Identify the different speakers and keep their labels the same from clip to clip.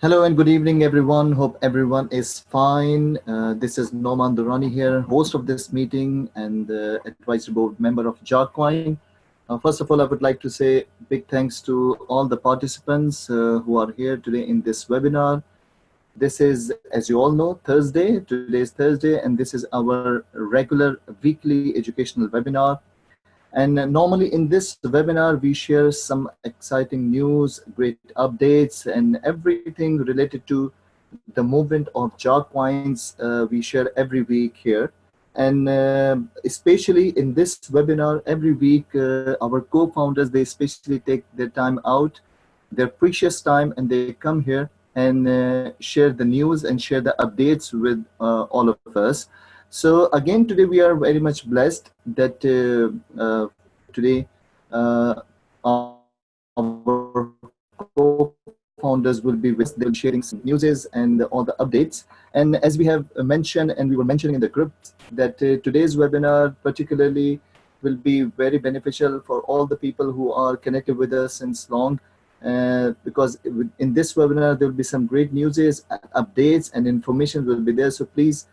Speaker 1: Hello and good evening, everyone. Hope everyone is fine. This is Noman Durrani here, host of this meeting and advisory board member of JAAG Coin. First of all, I would like to say big thanks to all the participants who are here today in this webinar. This is, as you all know, Thursday. Today is Thursday, and this is our regular weekly educational webinar. And normally in this webinar, we share some exciting news, great updates, and everything related to the movement of JAAG coins we share every week here. And especially in this webinar, every week, our co-founders, they especially take their time out, their precious time, and they come here and share the news and share the updates with all of us. So again, today we are very much blessed that today our co-founders will be with us. They will be sharing some news and all the updates. And as we have mentioned, and we were mentioning in the group, that today's webinar particularly will be very beneficial for all the people who are connected with us since long. Because in this webinar, there will be some great news, updates, and information will be there. So please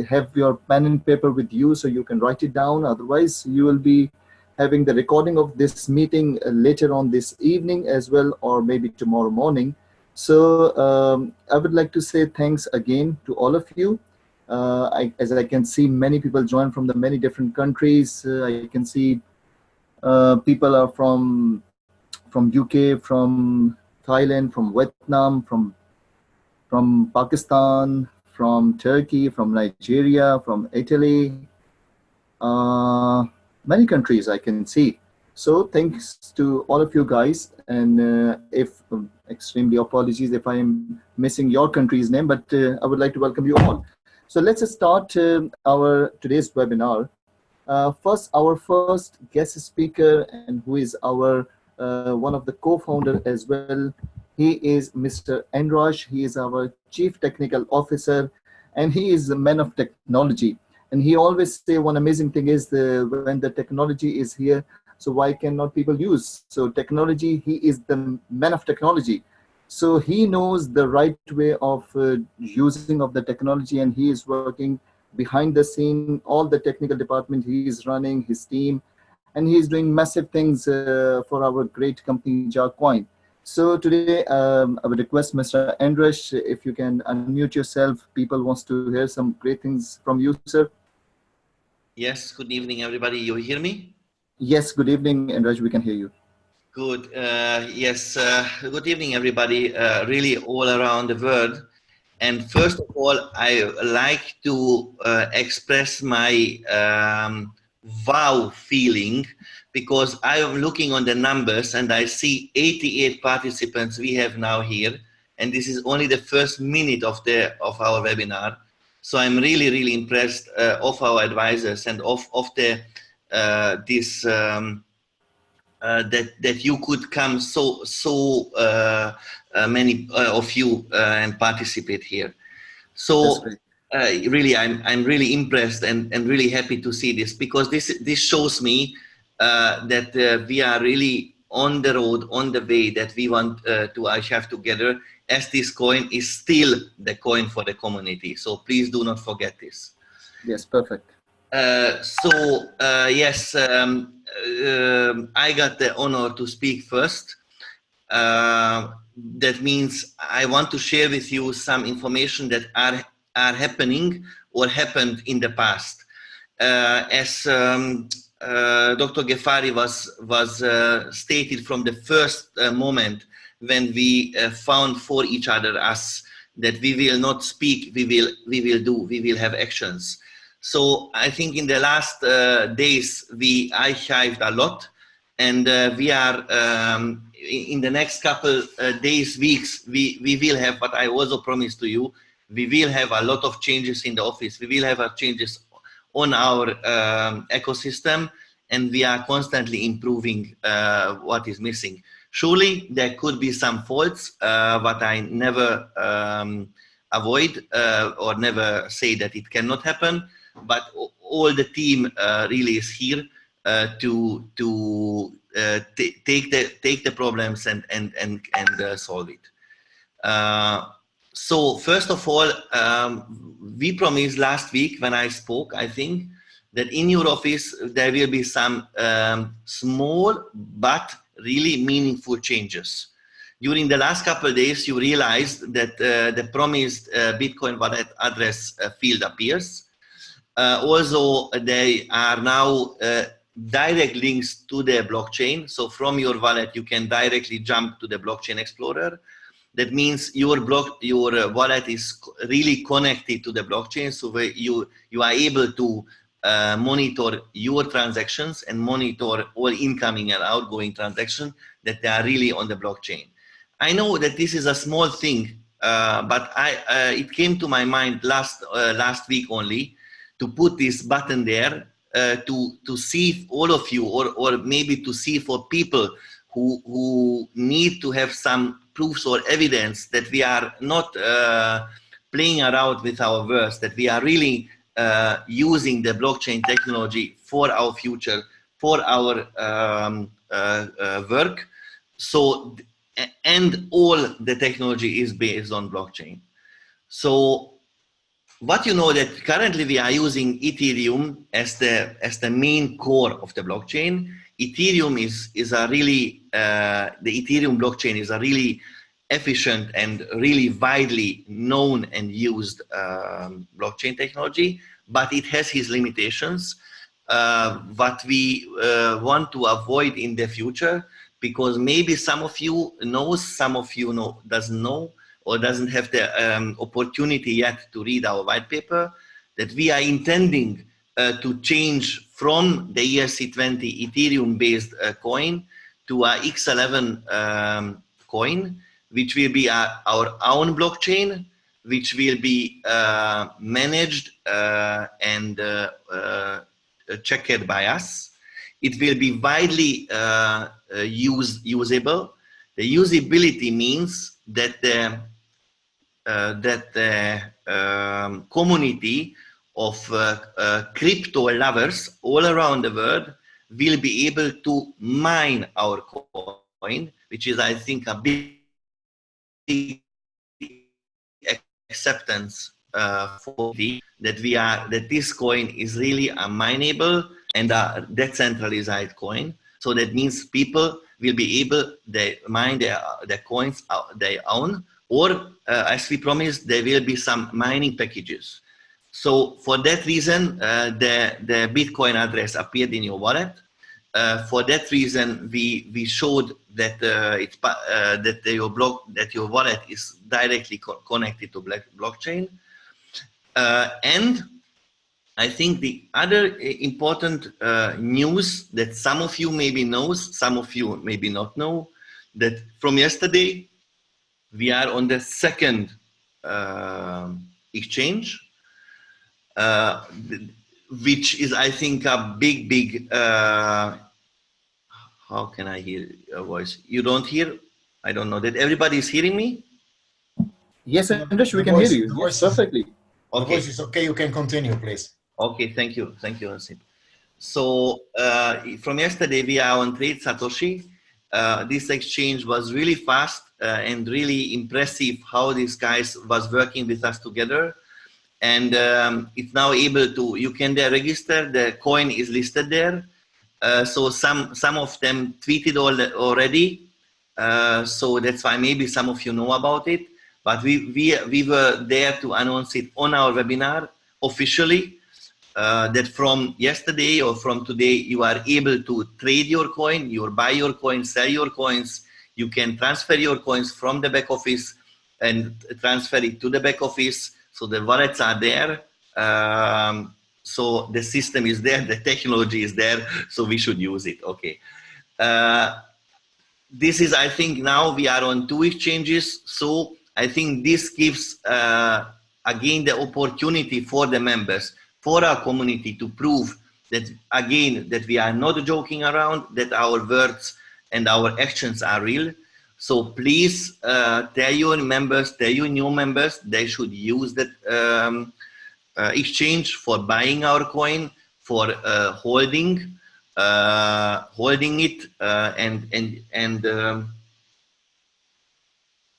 Speaker 1: have your pen and paper with you so you can write it down. Otherwise, you will be having the recording of this meeting later on this evening as well, or maybe tomorrow morning. So I would like to say thanks again to all of you. As I can see, many people join from the many different countries. I can see people are from UK, from Thailand, from Vietnam, from Pakistan, from Turkey, from Nigeria, from Italy, many countries I can see. So thanks to all of you guys, and if extremely apologies if I am missing your country's name, but I would like to welcome you all. So let's start our today's webinar. First, our first guest speaker, and who is our one of the co-founder as well. He is Mr. Andras. He is our Chief Technical Officer, and he is a man of technology. And he always say one amazing thing is when the technology is here, so why cannot people use? So technology, he is the man of technology. So he knows the right way of using of the technology, and he is working behind the scene, all the technical department he is running, his team, and he is doing massive things for our great company, JAAG Coin. So today, I would request Mr. Andras, if you can unmute yourself. People wants to hear some great things from you, sir.
Speaker 2: Yes, good evening, everybody. You hear me?
Speaker 1: Yes, good evening, Andras. We can hear you.
Speaker 2: Good. Yes, good evening, everybody, really all around the world. And first of all, I like to express my wow feeling, because I am looking on the numbers and I see 88 participants we have now here. And this is only the first minute of our webinar. So I'm really, really impressed of our advisors and of the that you could come so many of you and participate here. So really, I'm really impressed and really happy to see this, because this shows me that we are really on the road, on the way that we want to achieve together, as this coin is still the coin for the community. So please do not forget this.
Speaker 1: Yes, perfect.
Speaker 2: Yes, I got the honor to speak first. That means I want to share with you some information that are happening or happened in the past. As Dr. Ghefari was stated from the first moment when we found for each other us that we will not speak, we will do, we will have actions. So I think in the last days we archived a lot, and we are in the next couple days, weeks, we will have what I also promised to you. We will have a lot of changes in the office. We will have changes on our ecosystem, and we are constantly improving what is missing. Surely there could be some faults, but I never avoid or never say that it cannot happen. But all the team really is here to take the problems and solve it. So first of all, we promised last week when I spoke, I think, that in your office there will be some small but really meaningful changes. During the last couple of days, you realized that the promised Bitcoin wallet address field appears. Also, there are now direct links to the blockchain. So from your wallet, you can directly jump to the blockchain explorer. That means your wallet is really connected to the blockchain, so you are able to monitor your transactions and monitor all incoming and outgoing transactions that they are really on the blockchain. I know that this is a small thing, but it came to my mind last week only to put this button there to see if all of you, or maybe to see for people who need to have some proofs or evidence that we are not playing around with our words, that we are really using the blockchain technology for our future, for our work. So, and all the technology is based on blockchain. So what you know that currently we are using Ethereum as the main core of the blockchain. Ethereum is a really the Ethereum blockchain is a really efficient and really widely known and used blockchain technology, but it has its limitations. What we want to avoid in the future, because maybe some of you knows, some of you doesn't know, or doesn't have the opportunity yet to read our white paper, that we are intending to change from the ERC20 Ethereum-based coin to a X11 coin, which will be our own blockchain, which will be managed and checked by us. It will be widely usable. The usability means that the community of crypto lovers all around the world will be able to mine our coin, which is, I think, a big acceptance for that this coin is really a mineable and a decentralized coin. So that means people will be able to mine their coins they own, or as we promised, there will be some mining packages. So for that reason, the Bitcoin address appeared in your wallet. For that reason, we showed that that your wallet is directly connected to blockchain. And I think the other important news that some of you maybe knows, some of you maybe not know, that from yesterday we are on the second exchange, which is, I think, a big. How can I hear your voice? You don't hear? I don't know. That everybody is hearing me?
Speaker 1: Yes, Andras, we can hear you. Yes, perfectly.
Speaker 3: Okay. The voice is okay. You can continue, please.
Speaker 2: Okay, thank you, Josip. So from yesterday, we are on Trade Satoshi. This exchange was really fast and really impressive how these guys was working with us together. And it's now able to, you can there register, the coin is listed there. So some of them tweeted already. So that's why maybe some of you know about it. But we were there to announce it on our webinar officially. That from yesterday or from today, you are able to trade your coin, you buy your coin, sell your coins. You can transfer your coins from the back office and transfer it to the back office. So the wallets are there. So the system is there, the technology is there, so we should use it. Okay. This is, I think, now we are on 2 exchanges. So I think this gives, again, the opportunity for the members, for our community to prove that, again, that we are not joking around, that our words and our actions are real. So please tell your members, tell your new members, they should use that exchange for buying our coin, for holding it, and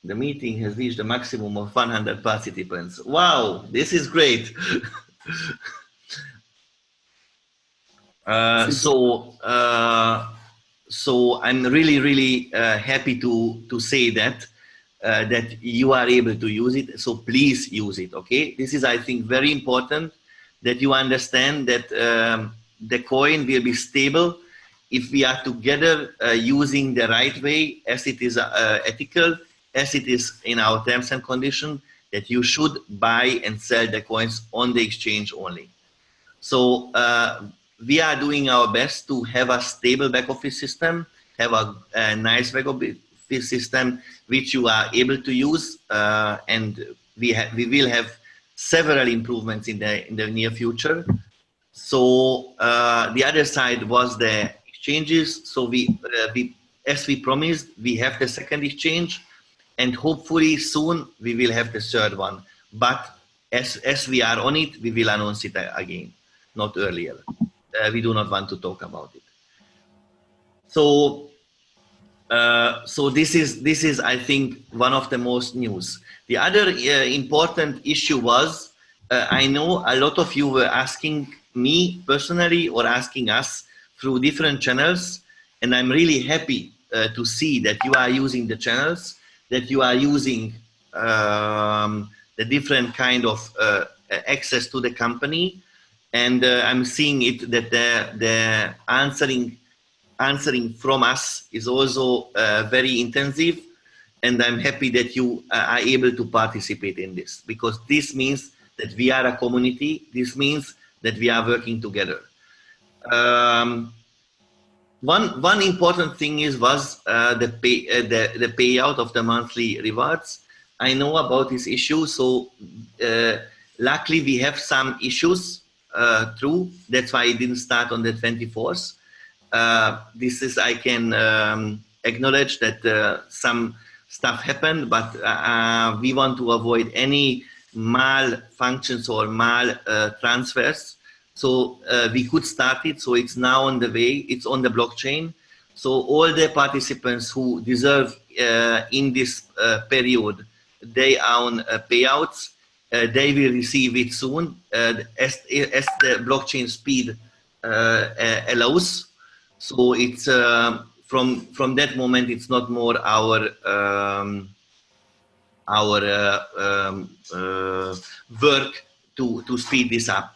Speaker 2: The meeting has reached a maximum of 100 participants. Wow, this is great. So I'm really happy to say that that you are able to use it. So please use it. Okay, this is, I think, very important that you understand that the coin will be stable if we are together using the right way, as it is ethical, as it is in our terms and conditions, that you should buy and sell the coins on the exchange only. So we are doing our best to have a stable back office system, have a nice back office system which you are able to use, and we will have several improvements in the near future. So the other side was the exchanges. So we as we promised, we have the second exchange, and hopefully soon we will have the third one. But as we are on it, we will announce it again, not earlier. We do not want to talk about it. So so this is I think one of the most news. The other important issue was I know a lot of you were asking me personally or asking us through different channels, and I'm really happy to see that you are using the channels, that you are using the different kind of access to the company, and I'm seeing it that the answering from us is also very intensive, and I'm happy that you are able to participate in this, because this means that we are a community. This means that we are working together. One important thing was the payout of the monthly rewards. I know about this issue, so luckily we have some issues through. That's why it didn't start on the 24th. This is, I can acknowledge that some stuff happened, but we want to avoid any malfunctions or transfers. So we could start it. So it's now on the way. It's on the blockchain. So all the participants who deserve in this period, they own payouts. They will receive it soon as the blockchain speed allows. So it's from that moment, it's not more our work to speed this up.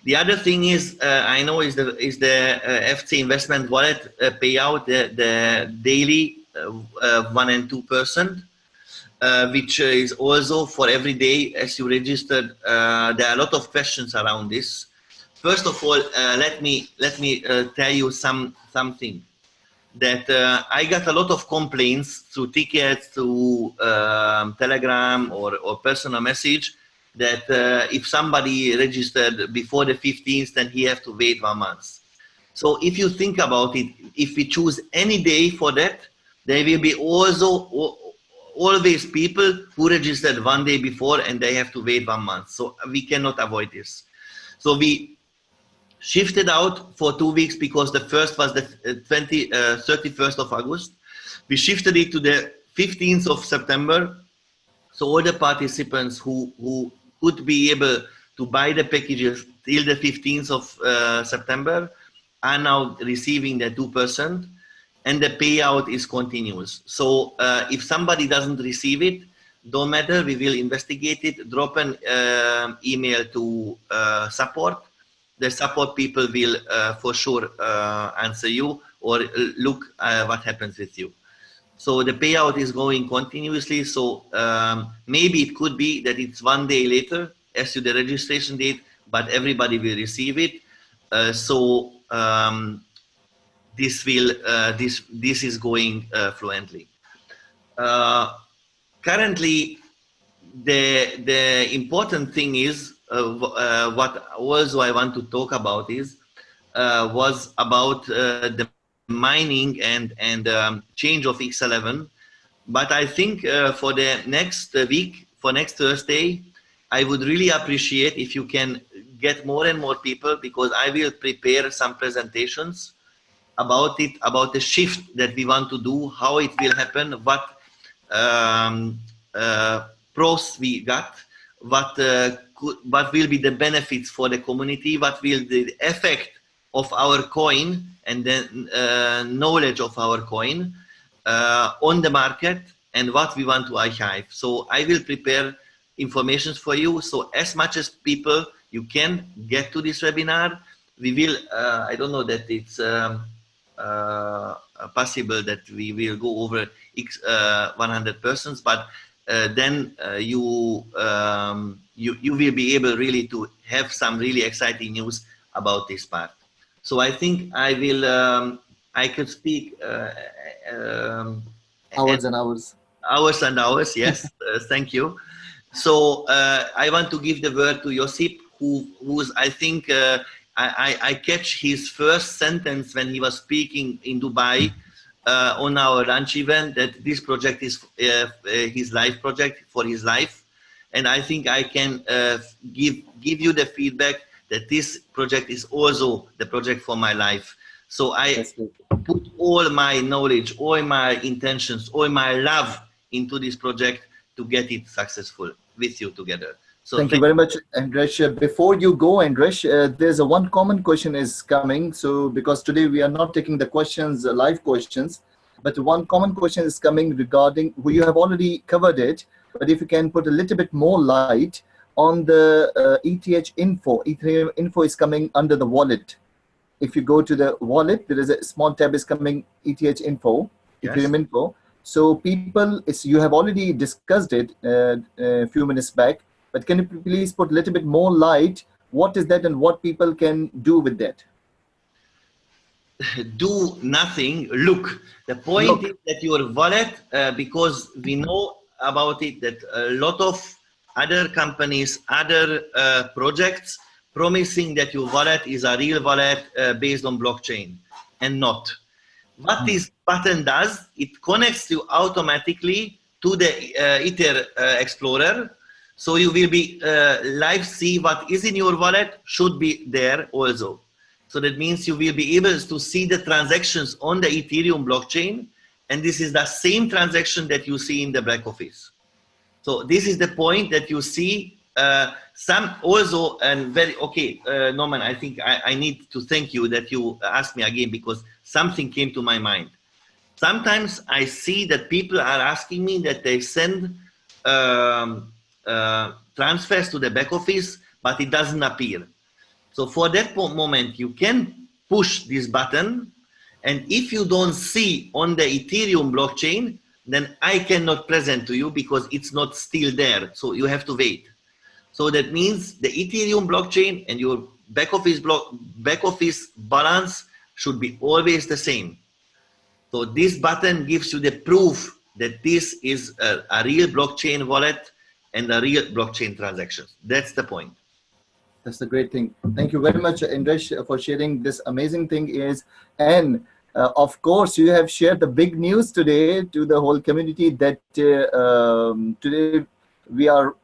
Speaker 2: The other thing is I know is the FC investment wallet payout, the daily 1 and 2%, which is also for every day as you registered. There are a lot of questions around this. First of all, let me tell you something. That I got a lot of complaints through tickets, through Telegram or personal message, that if somebody registered before the 15th, then he have to wait 1 month. So if you think about it, if we choose any day for that, there will be also always people who registered 1 day before and they have to wait 1 month. So we cannot avoid this. So we shifted out for 2 weeks because the first was the 31st of August. We shifted it to the 15th of September. So all the participants who could be able to buy the packages till the 15th of September are now receiving the 2%, and the payout is continuous. So if somebody doesn't receive it, don't matter, we will investigate it. Drop an email to support. The support people will for sure answer you or look what happens with you. So the payout is going continuously. So maybe it could be that it's 1 day later as to the registration date, but everybody will receive it. This is going fluently. Currently, the important thing is what also I want to talk about is was about the mining and change of X11. But I think for the next week, for next Thursday, I would really appreciate if you can get more and more people, because I will prepare some presentations about it, about the shift that we want to do, how it will happen, what pros we got, what will be the benefits for the community, what will the effect of our coin and the knowledge of our coin on the market, and what we want to archive. So I will prepare information for you. So as much as people you can get to this webinar, we will, I don't know that it's possible that we will go over 100 persons, but then you will be able really to have some really exciting news about this part. So I think I will, I could speak
Speaker 1: hours and hours.
Speaker 2: Hours and hours, yes. Thank you. So I want to give the word to Josip, who's I think I catch his first sentence when he was speaking in Dubai on our lunch event, that this project is his life project for his life, and I think I can give you the feedback that this project is also the project for my life. So I put all my knowledge, all my intentions, all my love into this project to get it successful with you together. So
Speaker 1: thank you very much, Andras. Before you go, Andras, there's a one common question is coming. So because today we are not taking the questions, live questions, but one common question is coming regarding, you have already covered it, but if you can put a little bit more light on the ETH info. Ethereum info is coming under the wallet. If you go to the wallet, there is a small tab is coming, ETH info, yes. Ethereum info. So people, you have already discussed it a few minutes back, but can you please put a little bit more light? What is that and what people can do with that?
Speaker 2: Do nothing. Look, the point is that your wallet, because we know about it, that a lot of other companies, other projects promising that your wallet is a real wallet based on blockchain, and not. What this button does, it connects you automatically to the Ether Explorer. So you will be live see what is in your wallet should be there also. So that means you will be able to see the transactions on the Ethereum blockchain. And this is the same transaction that you see in the back office. So this is the point that you see some also, and very, okay, Noman, I think I need to thank you that you asked me again, because something came to my mind. Sometimes I see that people are asking me that they send transfers to the back office, but it doesn't appear. So for that moment, you can push this button, and if you don't see on the Ethereum blockchain, then I cannot present to you because it's not still there. So you have to wait. So that means the Ethereum blockchain and your back office balance should be always the same. So this button gives you the proof that this is a real blockchain wallet and a real blockchain transaction. That's the point.
Speaker 1: That's the great thing. Thank you very much, Andras, for sharing this amazing thing is. And of course, you have shared the big news today to the whole community that today we are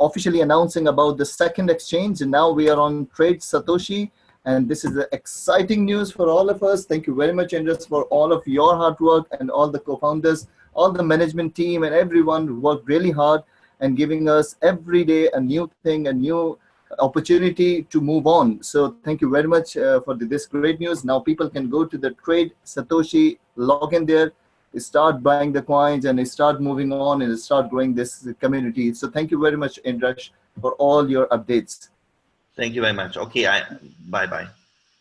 Speaker 1: officially announcing about the second exchange, and now we are on Trade Satoshi, and this is the exciting news for all of us. Thank you very much, Andras, for all of your hard work, and all the co-founders, all the management team, and everyone who worked really hard and giving us every day a new thing, a new opportunity to move on. So thank you very much for this great news. Now people can go to the Trade Satoshi, log in there, start buying the coins, and start moving on and start growing this community. So thank you very much, Andras, for all your updates.
Speaker 2: Thank you very much. Okay, bye-bye.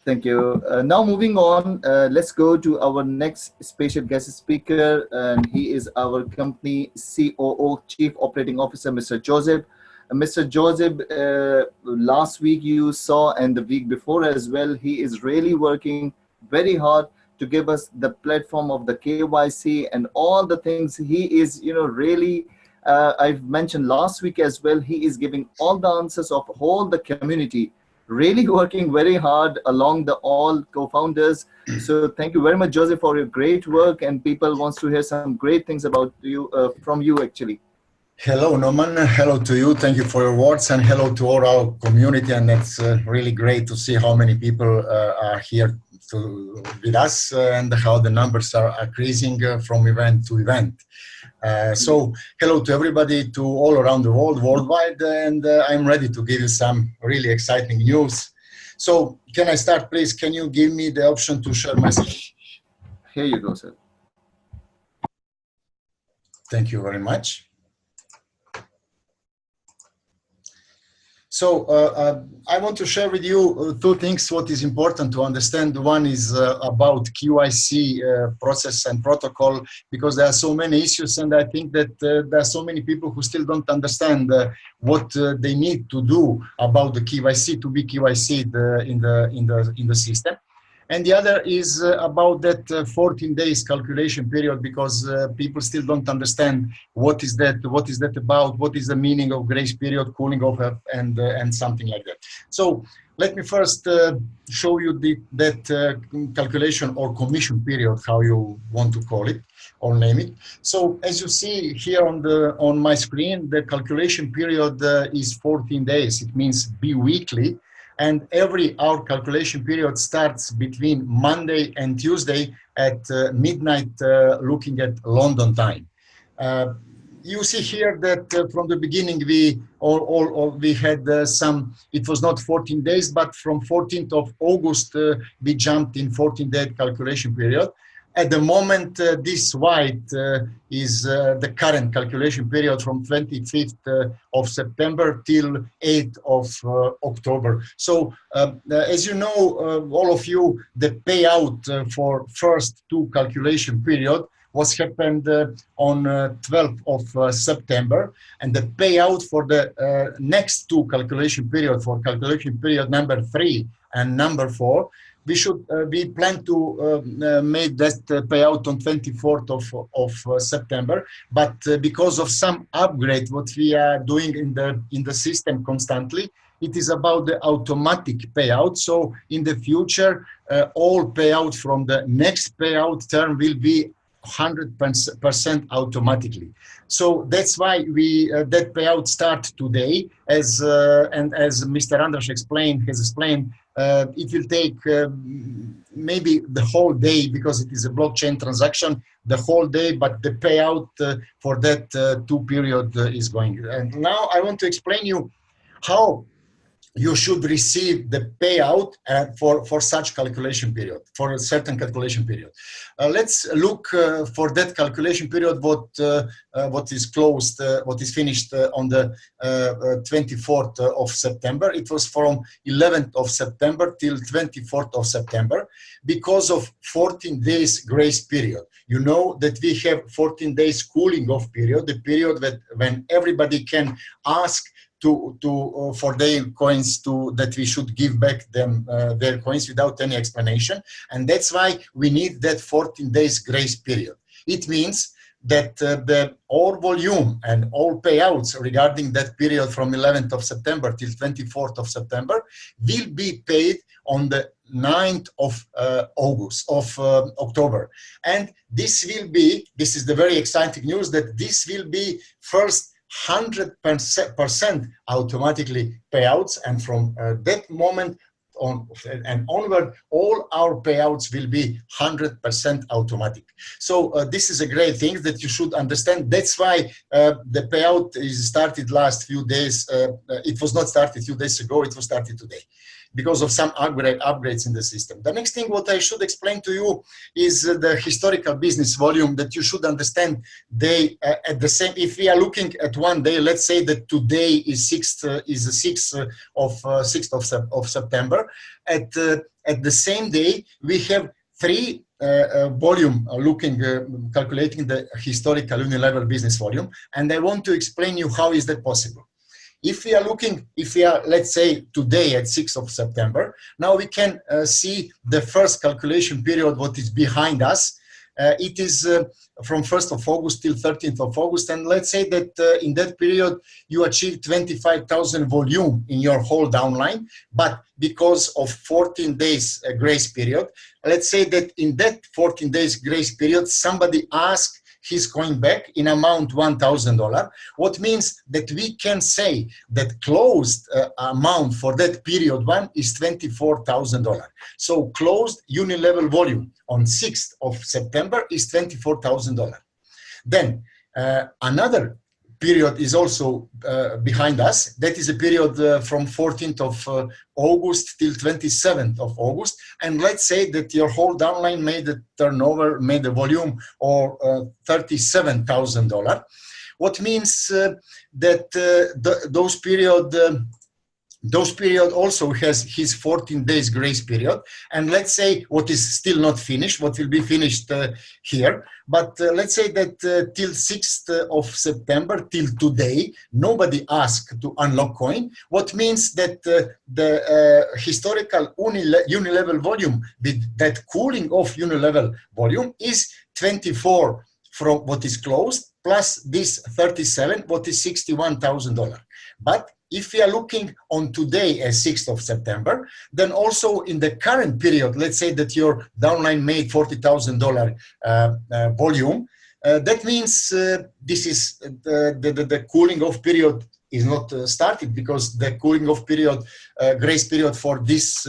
Speaker 1: Thank you. Now moving on, let's go to our next special guest speaker, and he is our company COO, Chief Operating Officer, Mr. Josip. Mr. Josip, last week you saw, and the week before as well, he is really working very hard to give us the platform of the KYC and all the things. He is, really, I've mentioned last week as well, he is giving all the answers of all the community, really working very hard along the all co-founders. So thank you very much, Josip, for your great work, and people wants to hear some great things about you, from you actually.
Speaker 3: Hello, Noman. Hello to you. Thank you for your words, and hello to all our community. And it's really great to see how many people are here with us and how the numbers are increasing from event to event. So hello to everybody, to all around the world, worldwide, and I'm ready to give you some really exciting news. So can I start, please? Can you give me the option to share message?
Speaker 1: Here you go, sir.
Speaker 3: Thank you very much. So I want to share with you two things what is important to understand. One is about KYC process and protocol, because there are so many issues, and I think that there are so many people who still don't understand what they need to do about the KYC to be KYC'd in the system. And the other is about that 14 days calculation period, because people still don't understand what is that about, what is the meaning of grace period, cooling off, and something like that. So let me first show you that calculation or commission period, how you want to call it or name it. So as you see here on my screen, the calculation period is 14 days. It means bi-weekly. And our calculation period starts between Monday and Tuesday at midnight, looking at London time. You see here that from the beginning we had some, it was not 14 days, but from 14th of August we jumped in 14-day calculation period. At the moment, this white is the current calculation period from 25th of September till 8th of October. So, as you know, all of you, the payout for first two calculation period was happened on 12th of September, and the payout for the next two calculation period, for calculation period number 3 and number 4, we plan to make that payout on 24th of September, but because of some upgrade what we are doing in the system constantly, it is about the automatic payout. So in the future, all payout from the next payout term will be 100% automatically. So that's why that payout start today, and as Mr. Andras has explained, it will take maybe the whole day, because it is a blockchain transaction, the whole day, but the payout for that two period is going. And now I want to explain you how you should receive the payout for such calculation period, for a certain calculation period. Let's look for that calculation period, what is closed, what is finished on the 24th of September. It was from 11th of September till 24th of September, because of 14 days grace period. You know that we have 14 days cooling off period, the period when everybody can ask for their coins that we should give back them their coins without any explanation, and that's why we need that 14 days grace period. It means that all volume and all payouts regarding that period from 11th of September till 24th of September will be paid on the 9th of October, and this is the very exciting news, that this will be first 100% automatically payouts, and from that moment on and onward, all our payouts will be 100% automatic. So this is a great thing that you should understand. That's why the payout is started last few days. It was not started a few days ago, it was started today, because of some upgrades in the system. The next thing what I should explain to you is the historical business volume, that you should understand. They at the same, if we are looking at one day, let's say that today is the 6th of September. At the same day, we have three volume calculating the historical unilevel business volume, and I want to explain you how is that possible. If we are, let's say, today at 6th of September, now we can see the first calculation period, what is behind us. It is from 1st of August till 13th of August. And let's say that in that period, you achieved 25,000 volume in your whole downline. But because of 14 days grace period, let's say that in that 14 days grace period, somebody asked his coin back in amount $1,000, what means that we can say that closed amount for that period one is $24,000. So closed unilevel volume on 6th of September is $24,000. Then another period is also behind us. That is a period from 14th of August till 27th of August. And let's say that your whole downline made a turnover, made a volume or $37,000. What means that those period also has his 14 days grace period. And let's say what is still not finished, what will be finished here. But let's say that till 6th of September, till today, nobody asked to unlock coin. What means that the historical unilevel volume with that cooling off unilevel volume is 24 from what is closed, plus this 37, what is $61,000. But if we are looking on today as 6th of September, then also in the current period, let's say that your downline made $40,000 volume. That means this is the cooling off period is not started, because the cooling off period, grace period for this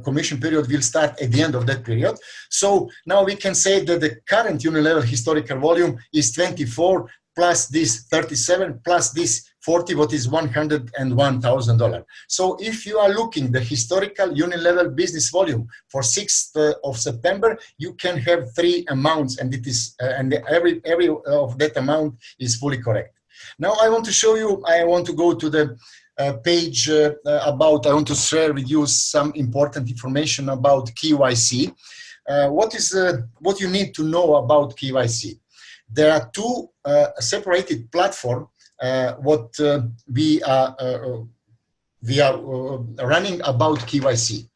Speaker 3: commission period will start at the end of that period. So now we can say that the current unilevel historical volume is 24 plus this 37 plus this 40, what is $101,000. So if you are looking the historical unilevel business volume for 6th of September, you can have three amounts, and it is and every of that amount is fully correct. Now I want to show you, I want to go to the page I want to share with you some important information about KYC. What you need to know about KYC? There are two separated platforms what we are running about KYC.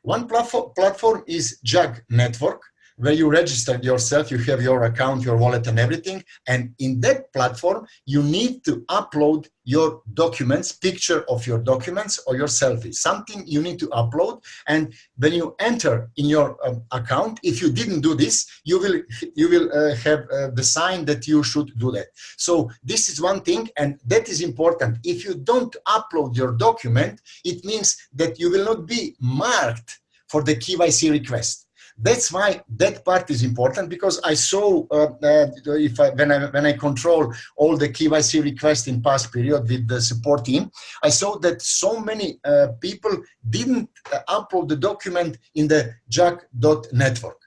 Speaker 3: One platform is JAAG Network, where you register yourself, you have your account, your wallet and everything. And in that platform, you need to upload your documents, picture of your documents or your selfie, something you need to upload. And when you enter in your account, if you didn't do this, you will have the sign that you should do that. So this is one thing, and that is important. If you don't upload your document, it means that you will not be marked for the KYC request. That's why that part is important, because I saw when I control all the KYC requests in past period with the support team, I saw that so many people didn't upload the document in the JAAG.network.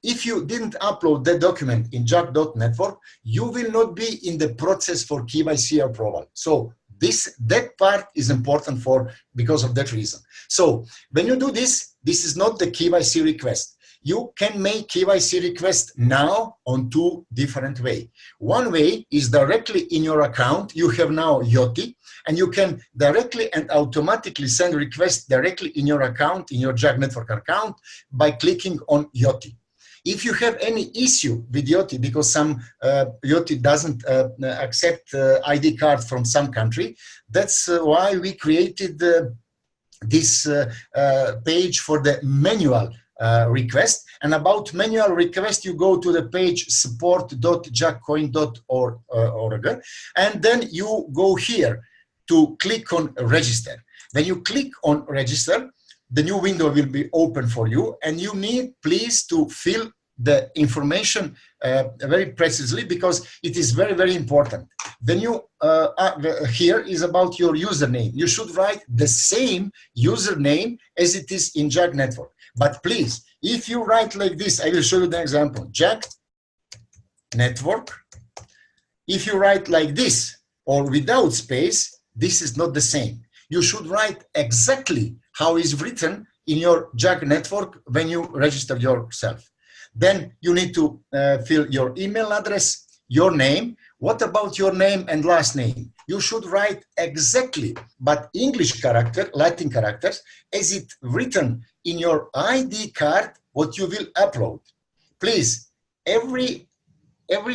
Speaker 3: If you didn't upload the document in JAAG.network, you will not be in the process for KYC approval. So that part is important because of that reason. So when you do this, this is not the KYC request. You can make KYC request now on two different ways. One way is directly in your account. You have now Yoti, and you can directly and automatically send requests directly in your account, in your JAAG Network account, by clicking on Yoti. If you have any issue with Yoti, because some Yoti doesn't accept ID card from some country, that's why we created this page for the manual request. And about manual request, you go to the page support.jaagcoin.org, and then you go here to click on register. When you click on register, the new window will be open for you, and you need please to fill the information very precisely, because it is very, very important. When you here is about your username. You should write the same username as it is in JAAG Network. But please, if you write like this, I will show you the example. JAAG Network. If you write like this or without space, this is not the same. You should write exactly how is written in your JAAG Network when you register yourself. Then you need to fill your email address, your name. What about your name and last name? You should write exactly, but English character, Latin characters, as it written in your ID card, what you will upload. Please, every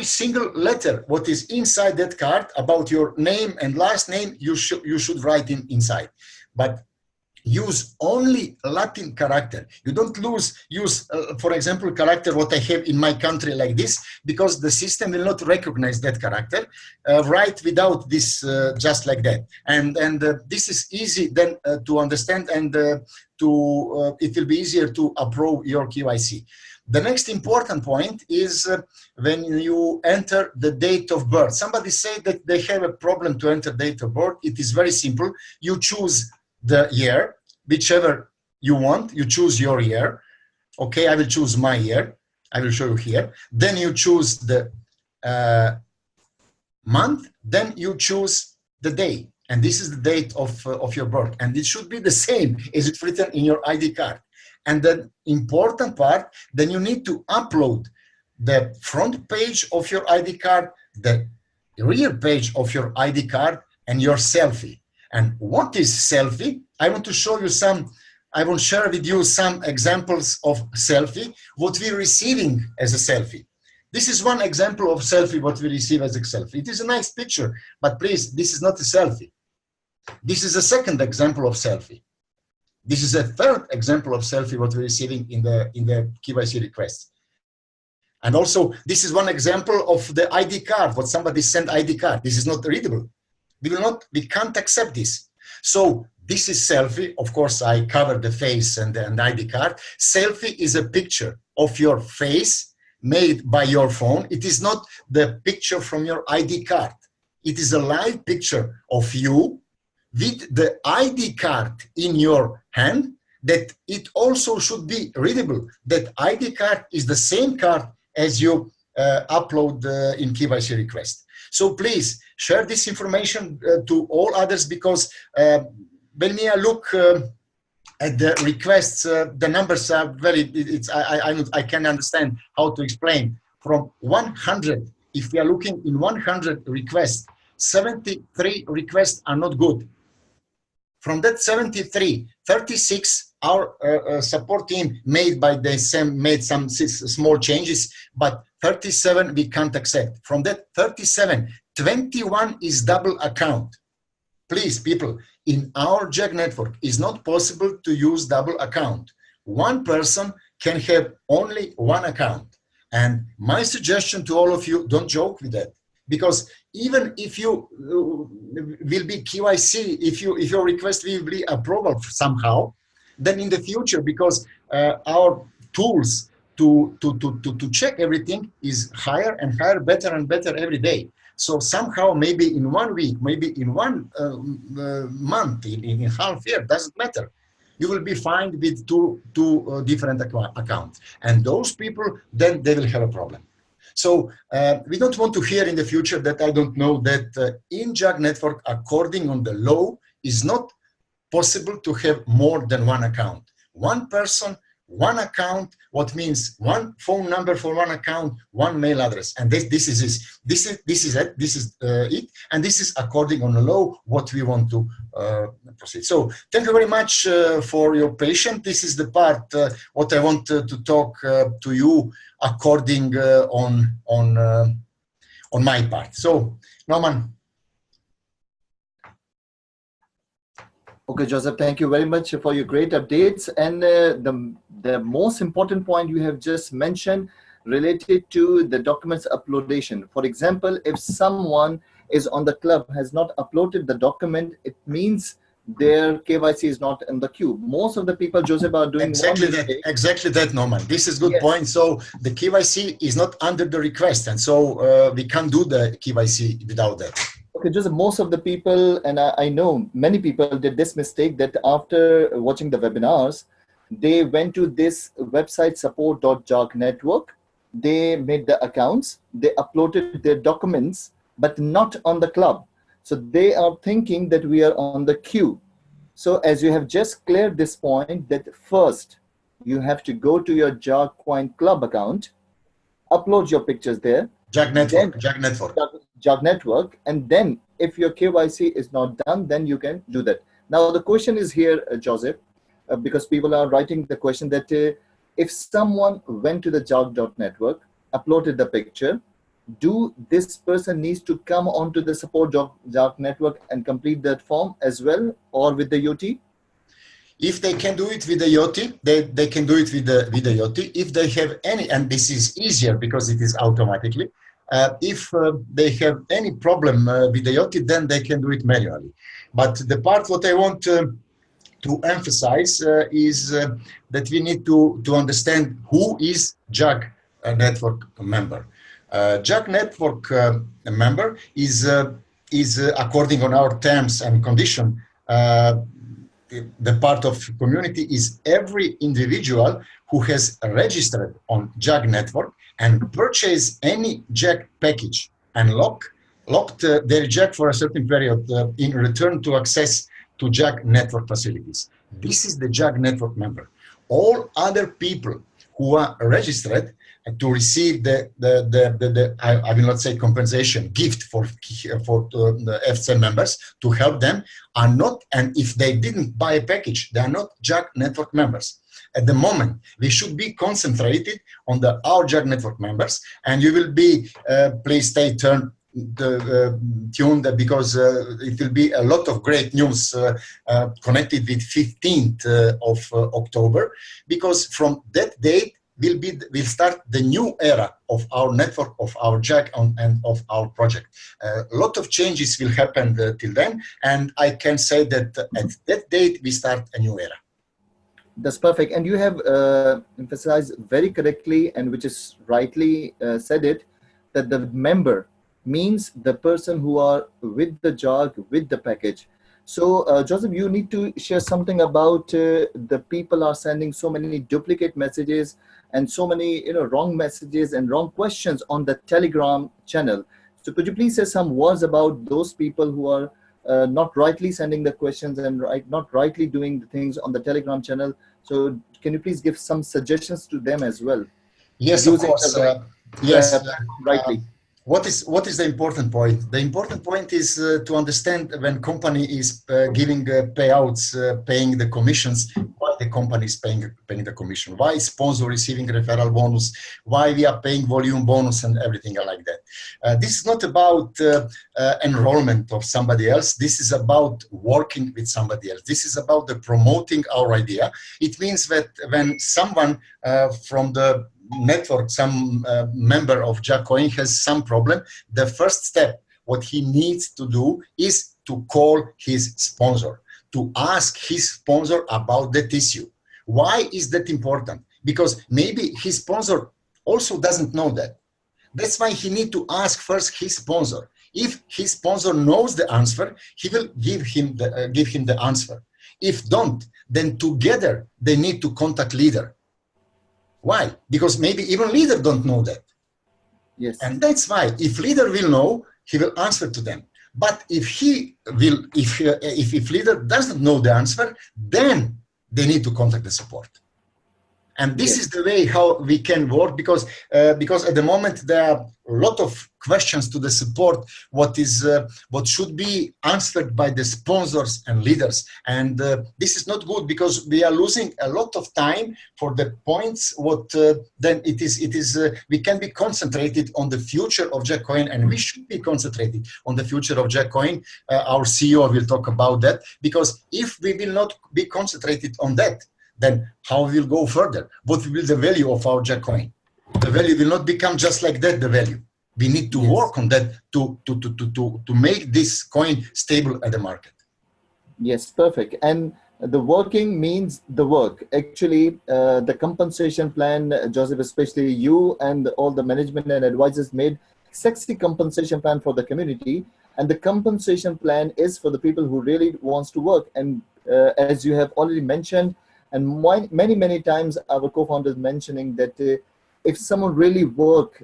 Speaker 3: single letter what is inside that card about your name and last name, you should write inside. But use only Latin character. You don't use, for example, character what I have in my country like this, because the system will not recognize that character. Write without this, just like that. And this is easy then to understand, and it will be easier to approve your KYC. The next important point is when you enter the date of birth. Somebody said that they have a problem to enter date of birth. It is very simple. You choose the year, whichever you want. You choose your year. Okay, I will choose my year. I will show you here. Then you choose the month. Then you choose the day. And this is the date of your birth. And it should be the same as it's written in your ID card. And the important part, then you need to upload the front page of your ID card, the rear page of your ID card, and your selfie. And what is selfie? I want to show you I will share with you some examples of selfie, what we're receiving as a selfie. This is one example of selfie, what we receive as a selfie. It is a nice picture, but please, this is not a selfie. This is a second example of selfie. This is a third example of selfie what we're receiving in the KYC request. And also, this is one example of the ID card, what somebody sent ID card. This is not readable. We can't accept this. So this is selfie. Of course, I covered the face and the ID card. Selfie is a picture of your face made by your phone. It is not the picture from your ID card. It is a live picture of you with the ID card in your hand, that it also should be readable. That ID card is the same card as you upload in KYC request. So please share this information to all others, because when I look at the requests, the numbers are very, I can understand how to explain. From 100, if we are looking in 100 requests, 73 requests are not good. From that 73, 36, our support team made some small changes, but 37 we can't accept. From that 37, 21 is double account. Please, people, in our JAAG network, it's not possible to use double account. One person can have only one account. And my suggestion to all of you, don't joke with that. Because even if you will be KYC, if your request will be approved somehow, then in the future, because our tools to check everything is higher and higher, better and better every day. So somehow, maybe in 1 week, maybe in 1 month, in half year, doesn't matter. You will be fine with two different accounts. And those people, then they will have a problem. So we don't want to hear in the future that I don't know that in JAAG network, according on the law, is not possible to have more than one account. One person, one account, what means one phone number for one account, one mail address. And this is it. And this is according on the law, what we want to proceed. So thank you very much for your patience. This is the part what I want to talk to you according on my part. So Noman.
Speaker 1: Okay, Joseph, thank you very much for your great updates. And the most important point you have just mentioned related to the documents uploadation. For example, if someone is on the club, has not uploaded the document, it means their KYC is not in the queue. Most of the people, Joseph, are doing
Speaker 3: exactly that, Noman. This is good point. So the KYC is not under the request, and so we can't do the KYC without that.
Speaker 1: Okay, just most of the people, and I know many people did this mistake, that after watching the webinars, they went to this website support.JAAG Network. They made the accounts, they uploaded their documents, but not on the club. So they are thinking that we are on the queue. So as you have just cleared this point, that first you have to go to your JAAG Coin Club account, upload your pictures there.
Speaker 3: JAAG Network, JAAG Network.
Speaker 1: JAAG Network, and then if your KYC is not done, then you can do that. Now the question is here, Joseph, because people are writing the question that if someone went to the JAAG.network, uploaded the picture, do this person needs to come onto the support JAAG network and complete that form as well, or with the UT?
Speaker 3: If they can do it with the Yoti, they can do it with the Yoti. If they have any, and this is easier because it is automatically, if they have any problem with the Yoti, then they can do it manually. But the part what I want to emphasize is that we need to understand who is JAAG Network member. JAAG Network member is according on our terms and condition, the part of community is every individual who has registered on JAAG Network and purchased any JAAG package and locked their JAAG for a certain period in return to access to JAAG Network facilities. This is the JAAG Network member. All other people who are registered to receive the I will not say compensation, gift for the FCM members to help them are not, and if they didn't buy a package, they are not JAAG Network members. At the moment, we should be concentrated on our JAAG Network members, and you will be, please stay tuned because it will be a lot of great news connected with 15th of October, because from that date, we'll start the new era of our network, of our JAAG and of our project. A lot of changes will happen till then, and I can say that at that date we start a new era.
Speaker 1: That's perfect, and you have emphasized very correctly, and which is rightly said it, that the member means the person who are with the JAAG, with the package. So, Joseph, you need to share something about the people are sending so many duplicate messages and so many wrong messages and wrong questions on the Telegram channel. So could you please say some words about those people who are not rightly sending the questions and not rightly doing the things on the Telegram channel? So can you please give some suggestions to them as well?
Speaker 3: Yes, of course. Yes,
Speaker 1: rightly.
Speaker 3: What is the important point? The important point is to understand when company is giving payouts, paying the commissions, why the company is paying the commission, why sponsor receiving referral bonus, why we are paying volume bonus and everything like that. This is not about enrollment of somebody else. This is about working with somebody else. This is about the promoting our idea. It means that when someone from the network, some member of JAAG Coin has some problem, the first step, what he needs to do is to call his sponsor, to ask his sponsor about that issue. Why is that important? Because maybe his sponsor also doesn't know that. That's why he needs to ask first his sponsor. If his sponsor knows the answer, he will give him the answer. If don't, then together they need to contact leader. Why? Because maybe even leader don't know that.
Speaker 1: Yes.
Speaker 3: And that's why if leader will know, he will answer to them. But if leader doesn't know the answer, then they need to contact the support. And this is the way how we can work, because at the moment there are a lot of questions to the support, what should be answered by the sponsors and leaders. And this is not good, because we are losing a lot of time for the points then we can be concentrated on the future of JAAG Coin, and we should be concentrated on the future of JAAG Coin. Our CEO will talk about that, because if we will not be concentrated on that, then how we'll go further? What will be the value of our JAAG Coin? The value will not become just like that, the value. We need to work on that to make this coin stable at the market.
Speaker 1: Yes, perfect. And the working means the work. Actually, the compensation plan, Joseph, especially you and all the management and advisors made sexy compensation plan for the community. And the compensation plan is for the people who really wants to work. And as you have already mentioned, and many times our co-founders mentioning that if someone really work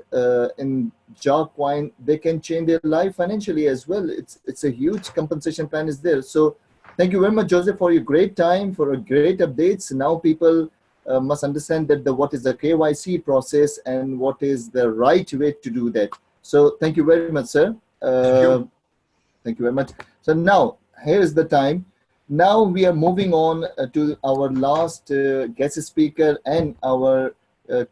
Speaker 1: in JAAG Coin, they can change their life financially as well. It's a huge compensation plan is there. So thank you very much, Joseph, for your great time, for a great updates. Now people must understand that what is the KYC process and what is the right way to do that. So thank you very much, sir. Thank you very much. So now here is the time. Now we are moving on to our last guest speaker and our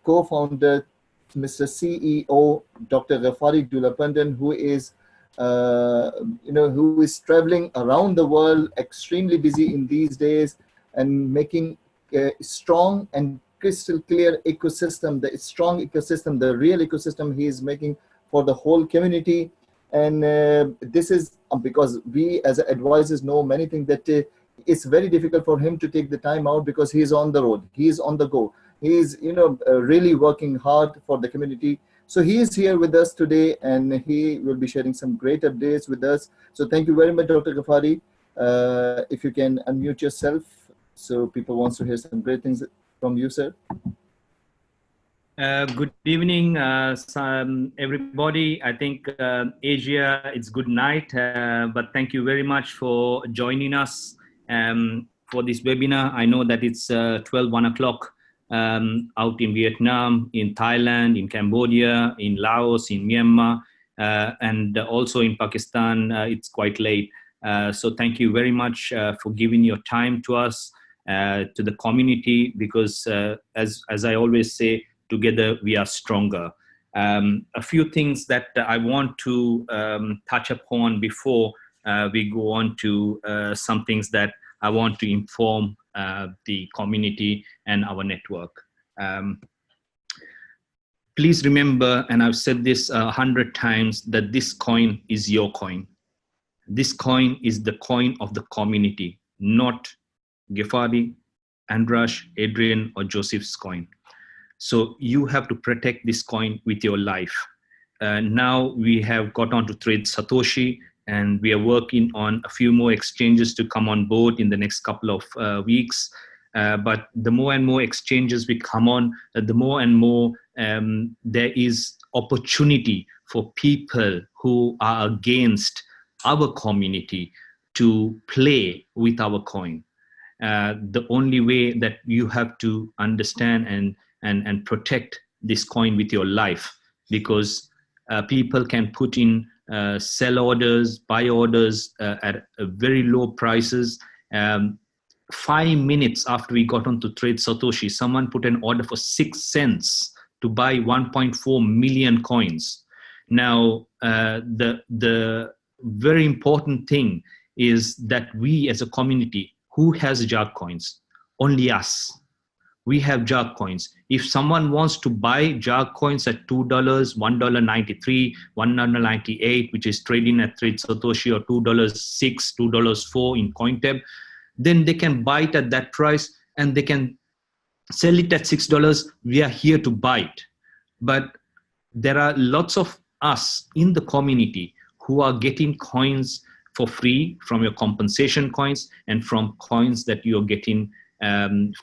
Speaker 1: co-founder, Mr. CEO, Dr. Ghefari Dulapandan, who is, who is traveling around the world, extremely busy in these days, and making a strong and crystal clear ecosystem, the strong ecosystem, the real ecosystem he is making for the whole community. And this is because we as advisors know many things that it's very difficult for him to take the time out because he is on the road, he is on the go, he is really working hard for the community. So he is here with us today and he will be sharing some great updates with us. So thank you very much, Dr. Ghefari. If you can unmute yourself, so people wants to hear some great things from you, sir.
Speaker 4: Good evening, everybody. I think Asia, it's good night, but thank you very much for joining us for this webinar. I know that it's 1 o'clock out in Vietnam, in Thailand, in Cambodia, in Laos, in Myanmar, and also in Pakistan. It's quite late. So thank you very much for giving your time to us, to the community, because as I always say, together we are stronger. A few things that I want to touch upon before we go on to some things that I want to inform the community and our network. Please remember, and I've said this 100 times, that this coin is your coin. This coin is the coin of the community, not Ghefari, Andras, Adrian, or Josep's coin. So you have to protect this coin with your life. Now we have got on to trade Satoshi, and we are working on a few more exchanges to come on board in the next couple of weeks. But the more and more exchanges we come on, the more and more there is opportunity for people who are against our community to play with our coin. The only way that you have to understand and protect this coin with your life, because people can put in sell orders, buy orders at very low prices. 5 minutes after we got on to trade Satoshi, someone put an order for 6 cents to buy 1.4 million coins. Now, the very important thing is that we as a community, who has JAAG coins? Only us. We have JAAG coins. If someone wants to buy JAAG coins at $2, $1.93, $1.98, which is trading at trade Satoshi, or $2.06, $2.04 in CoinTab, then they can buy it at that price and they can sell it at $6. We are here to buy it. But there are lots of us in the community who are getting coins for free from your compensation coins and from coins that you're getting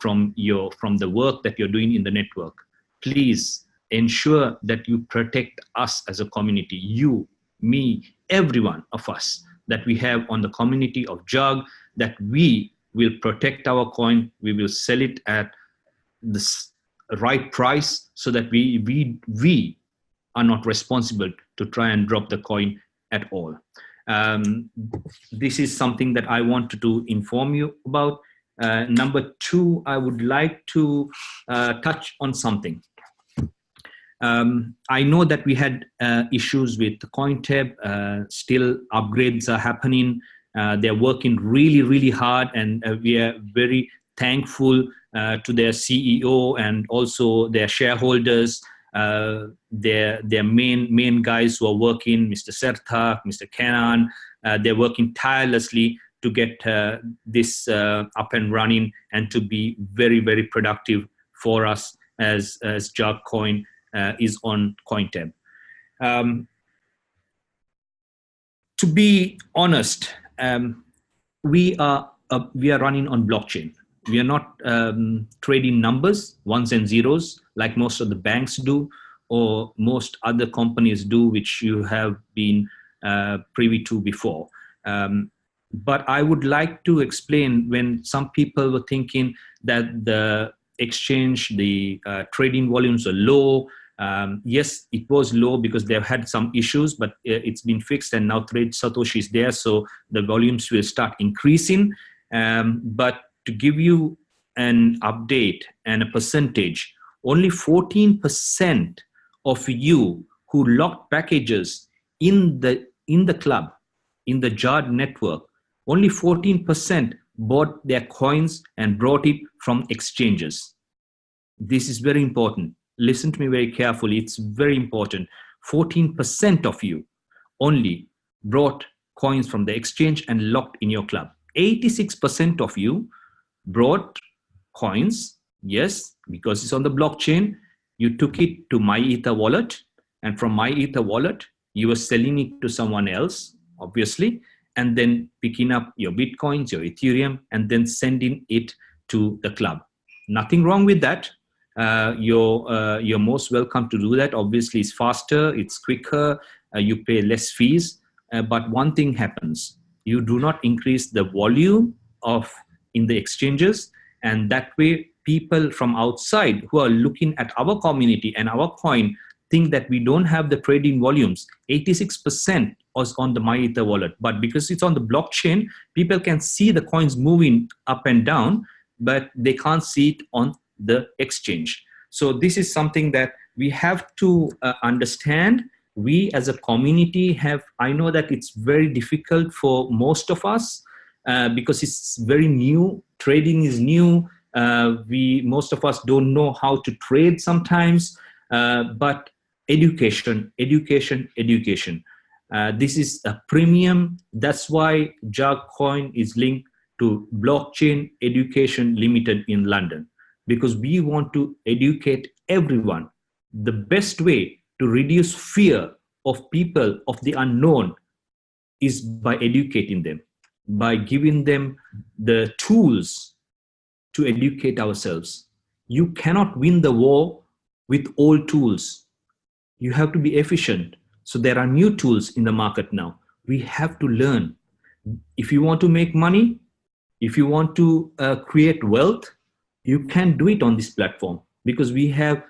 Speaker 4: from the work that you're doing in the network. Please ensure that you protect us as a community, you, me, every one of us that we have on the community of JAAG, that we will protect our coin, we will sell it at the right price, so that we are not responsible to try and drop the coin at all. This is something that I wanted to inform you about. Number two, I would like to touch on something. I know that we had issues with CoinTab. Still upgrades are happening. They're working really, really hard, and we are very thankful to their CEO and also their shareholders, their main guys who are working, Mr. Serthak, Mr. Kenan. They're working tirelessly to get this up and running and to be very, very productive for us as JAAG Coin is on CoinTab. To be honest, we are running on blockchain. We are not trading numbers, ones and zeros, like most of the banks do, or most other companies do, which you have been privy to before. But I would like to explain, when some people were thinking that the exchange, the trading volumes are low. Yes, it was low because they've had some issues, but it's been fixed, and now trade Satoshi is there, so the volumes will start increasing. But to give you an update and a percentage, only 14% of you who locked packages in the club, in the JAAG network, only 14% bought their coins and brought it from exchanges. This is very important. Listen to me very carefully. It's very important. 14% of you only brought coins from the exchange and locked in your club. 86% of you brought coins, yes, because it's on the blockchain. You took it to MyEther wallet, and from MyEther wallet, you were selling it to someone else, obviously, and then picking up your Bitcoins, your Ethereum, and then sending it to the club. Nothing wrong with that. You're most welcome to do that. Obviously, it's faster, it's quicker, you pay less fees. But one thing happens: you do not increase the volume in the exchanges, and that way people from outside who are looking at our community and our coin think that we don't have the trading volumes. 86% was on the MyEther wallet, but because it's on the blockchain, people can see the coins moving up and down, but they can't see it on the exchange. So this is something that we have to understand. We as a community have, I know that it's very difficult for most of us because it's very new. Trading is new. Most of us don't know how to trade sometimes, but education. This is a premium. That's why JAAG Coin is linked to Blockchain Education Limited in London, because we want to educate everyone. The best way to reduce fear of people of the unknown is by educating them, by giving them the tools to educate ourselves. You cannot win the war with old tools. You have to be efficient. So there are new tools in the market now. We have to learn. If you want to make money, if you want to create wealth, you can do it on this platform, because we have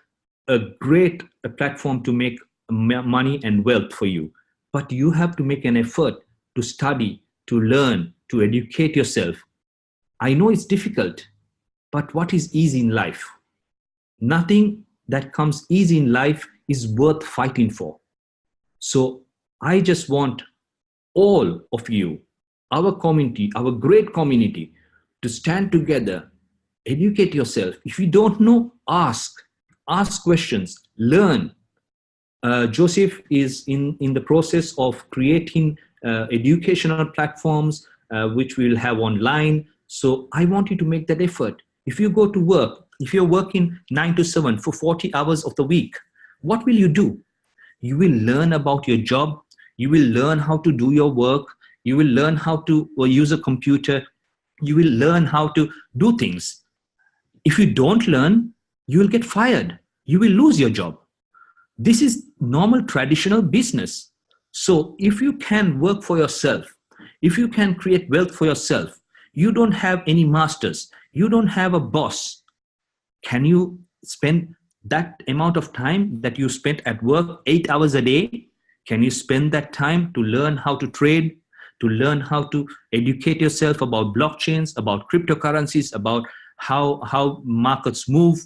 Speaker 4: a great platform to make money and wealth for you. But you have to make an effort to study, to learn, to educate yourself. I know it's difficult, but what is easy in life? Nothing that comes easy in life is worth fighting for. So I just want all of you, our community, our great community, to stand together, educate yourself. If you don't know, ask questions, learn. Joseph is in the process of creating educational platforms which we'll have online. So I want you to make that effort. If you go to work, if you're working 9 to 7 for 40 hours of the week, what will you do? You will learn about your job. You will learn how to do your work. You will learn how to use a computer. You will learn how to do things. If you don't learn, you will get fired. You will lose your job. This is normal traditional business. So if you can work for yourself, if you can create wealth for yourself, you don't have any masters, you don't have a boss, can you spend that amount of time that you spent at work, 8 hours a day? Can you spend that time to learn how to trade, to learn how to educate yourself about blockchains, about cryptocurrencies, about how markets move?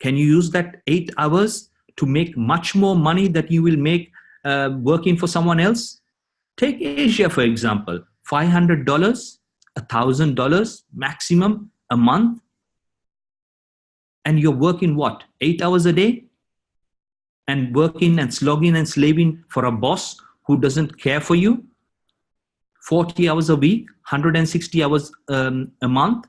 Speaker 4: Can you use that 8 hours to make much more money that you will make working for someone else? Take Asia, for example, $500, $1,000 maximum a month. And you're working what? 8 hours a day? And working and slogging and slaving for a boss who doesn't care for you? 40 hours a week, 160 hours a month?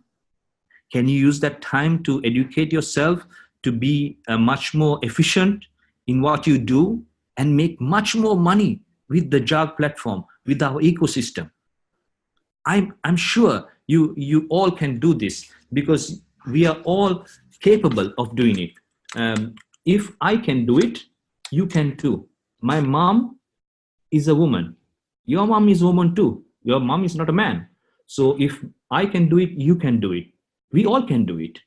Speaker 4: Can you use that time to educate yourself, to be much more efficient in what you do and make much more money with the JAAG platform, with our ecosystem? I'm sure you all can do this, because we are all capable of doing it. If I can do it, you can too. My mom is a woman. Your mom is a woman too. Your mom is not a man. So if I can do it, you can do it. We all can do it,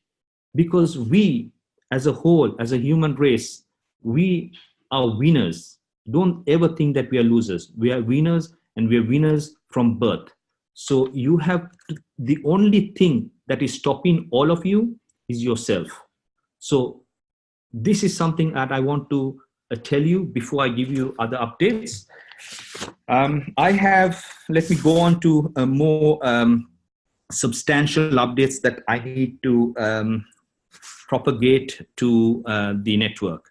Speaker 4: because we as a whole, as a human race, we are winners. Don't ever think that we are losers. We are winners, and we are winners from birth. So you have to, the only thing that is stopping all of you is yourself. So this is something that I want to tell you before I give you other updates. Let me go on to more substantial updates that I need to propagate to the network.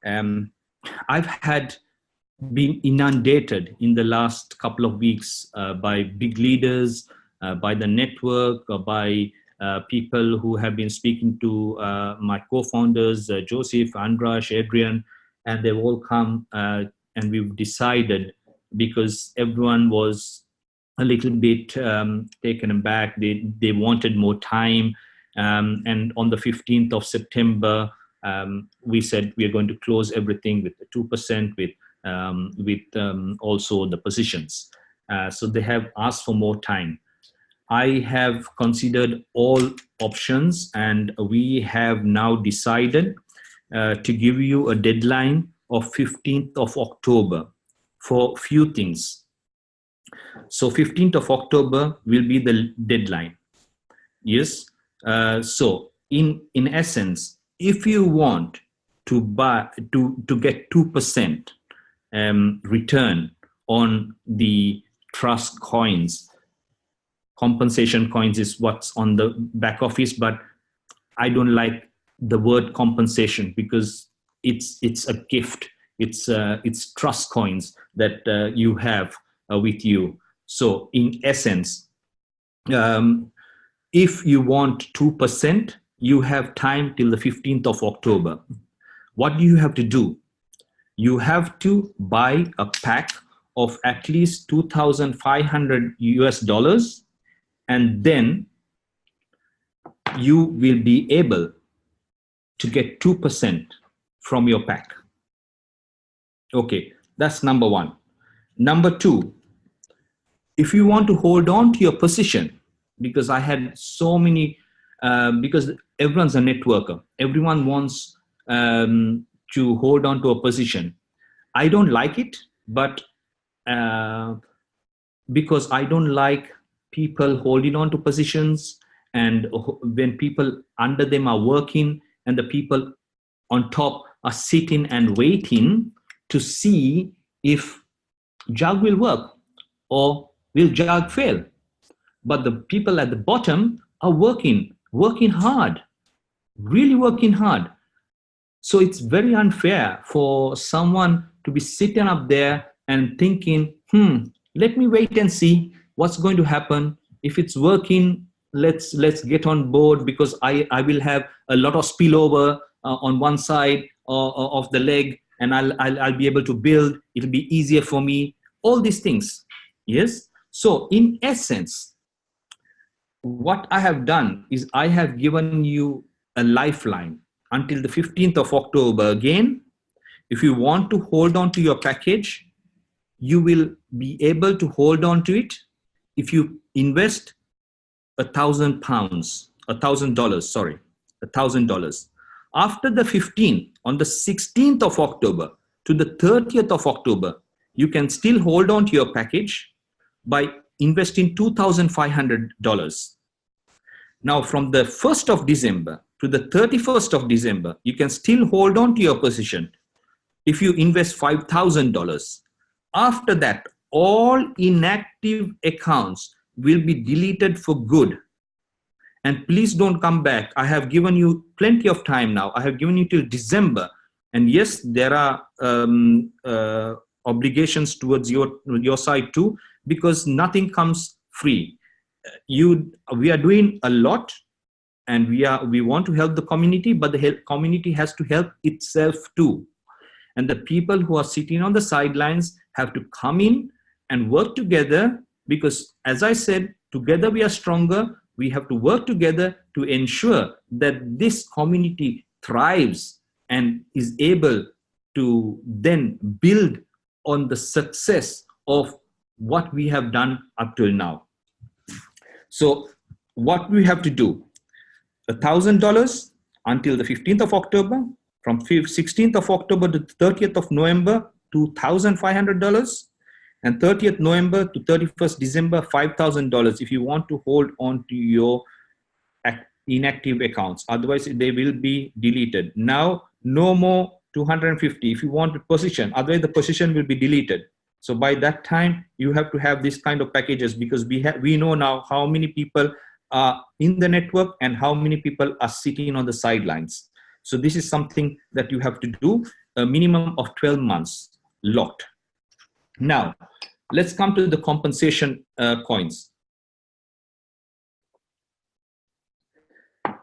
Speaker 4: I've been inundated in the last couple of weeks by big leaders, by the network, by people who have been speaking to my co-founders, Joseph, Andras, Adrian, and they've all come and we've decided, because everyone was a little bit taken aback. They wanted more time. And on the 15th of September, we said we are going to close everything with the 2%, with also the positions. So they have asked for more time. I have considered all options, and we have now decided to give you a deadline of 15th of October for few things. So 15th of October will be the deadline. Yes. So in essence, if you want to buy to get 2% return on the trust coins, compensation coins is what's on the back office, but I don't like the word compensation because it's a gift. It's trust coins that you have with you. So in essence, if you want 2%, you have time till the 15th of October. What do you have to do? You have to buy a pack of at least $2,500 US, and then you will be able to get 2% from your pack. Okay, that's number one. Number two, if you want to hold on to your position, because I had so many, because everyone's a networker, everyone wants to hold on to a position. I don't like it, but because I don't like people holding on to positions, and when people under them are working and the people on top are sitting and waiting to see if JAAG will work or will JAAG fail. But the people at the bottom are working hard, really working hard. So it's very unfair for someone to be sitting up there and thinking, let me wait and see what's going to happen. If it's working, let's get on board, because I will have a lot of spillover on one side of the leg, and I'll be able to build. It'll be easier for me. All these things. Yes. So in essence, what I have done is I have given you a lifeline until the 15th of October. Again, if you want to hold on to your package, you will be able to hold on to it if you invest $1,000. After the 15th, on the 16th of October to the 30th of October, you can still hold on to your package by investing $2,500. Now, from the 1st of December to the 31st of December, you can still hold on to your position if you invest $5,000. After that, all inactive accounts will be deleted for good. And please don't come back. I have given you plenty of time now. I have given you till December. And yes, there are obligations towards your side too, because nothing comes free. We are doing a lot, and we want to help the community, but the community has to help itself too. And the people who are sitting on the sidelines have to come in and work together, because as I said, together we are stronger. We have to work together to ensure that this community thrives and is able to then build on the success of what we have done up till now. So what we have to do, $1,000 until the 15th of October, from 16th of October to 30th of November, $2,500, and 30th November to 31st December, $5,000 if you want to hold on to your inactive accounts. Otherwise, they will be deleted. Now, no more 250 if you want a position. Otherwise, the position will be deleted. So by that time, you have to have this kind of packages, because we know now how many people are in the network and how many people are sitting on the sidelines. So this is something that you have to do, a minimum of 12 months locked. Now, let's come to the compensation coins.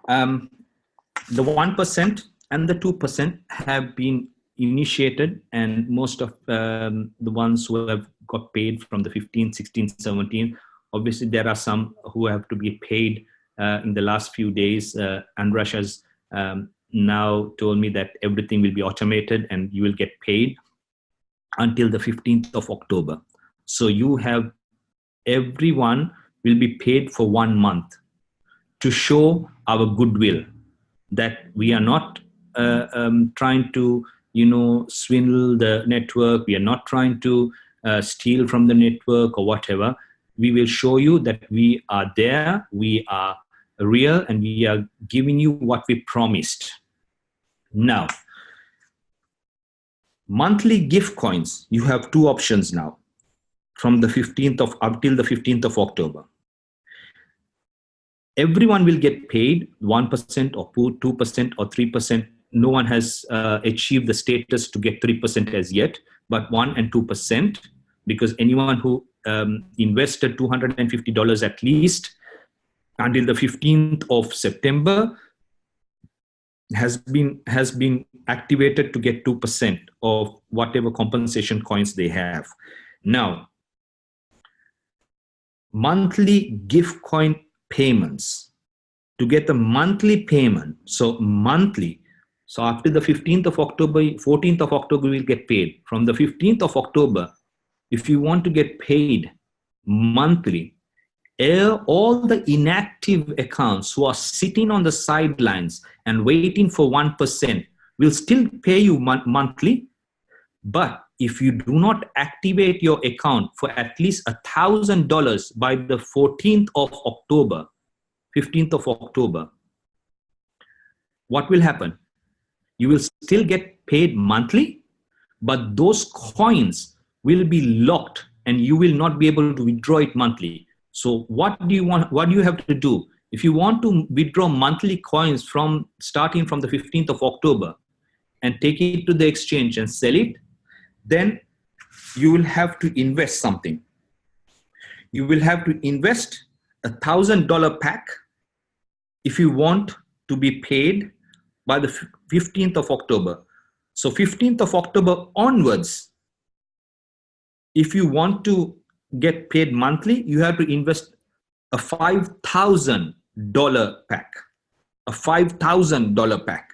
Speaker 4: The 1% and the 2% have been initiated, and most of the ones who have got paid from the 15, 16, 17, obviously there are some who have to be paid in the last few days. Andras has now told me that everything will be automated and you will get paid until the 15th of October. So you have, everyone will be paid for 1 month to show our goodwill, that we are not trying to, swindle the network. We are not trying to steal from the network or whatever. We will show you that we are there, we are real, and we are giving you what we promised. Now, monthly gift coins, you have 2 options now from the 15th of up till the 15th of October. Everyone will get paid 1% or 2% or 3%. No one has achieved the status to get 3% as yet, but 1 and 2%, because anyone who invested $250 at least until the 15th of September has been activated to get 2% of whatever compensation coins they have. Now, monthly gift coin payments, to get the monthly payment, so monthly, so after the 15th of October, 14th of October, we'll get paid. From the 15th of October, if you want to get paid monthly, all the inactive accounts who are sitting on the sidelines and waiting for 1% will still pay you monthly. But if you do not activate your account for at least $1,000 by the 14th of October, 15th of October, what will happen? You will still get paid monthly, but those coins will be locked and you will not be able to withdraw it monthly. So what do you have to do? If you want to withdraw monthly coins starting from the 15th of October and take it to the exchange and sell it, then you will have to invest something. You will have to invest $1,000 pack if you want to be paid by the 15th of October. So 15th of October onwards, if you want to get paid monthly, you have to invest a $5,000 pack, a $5,000 pack.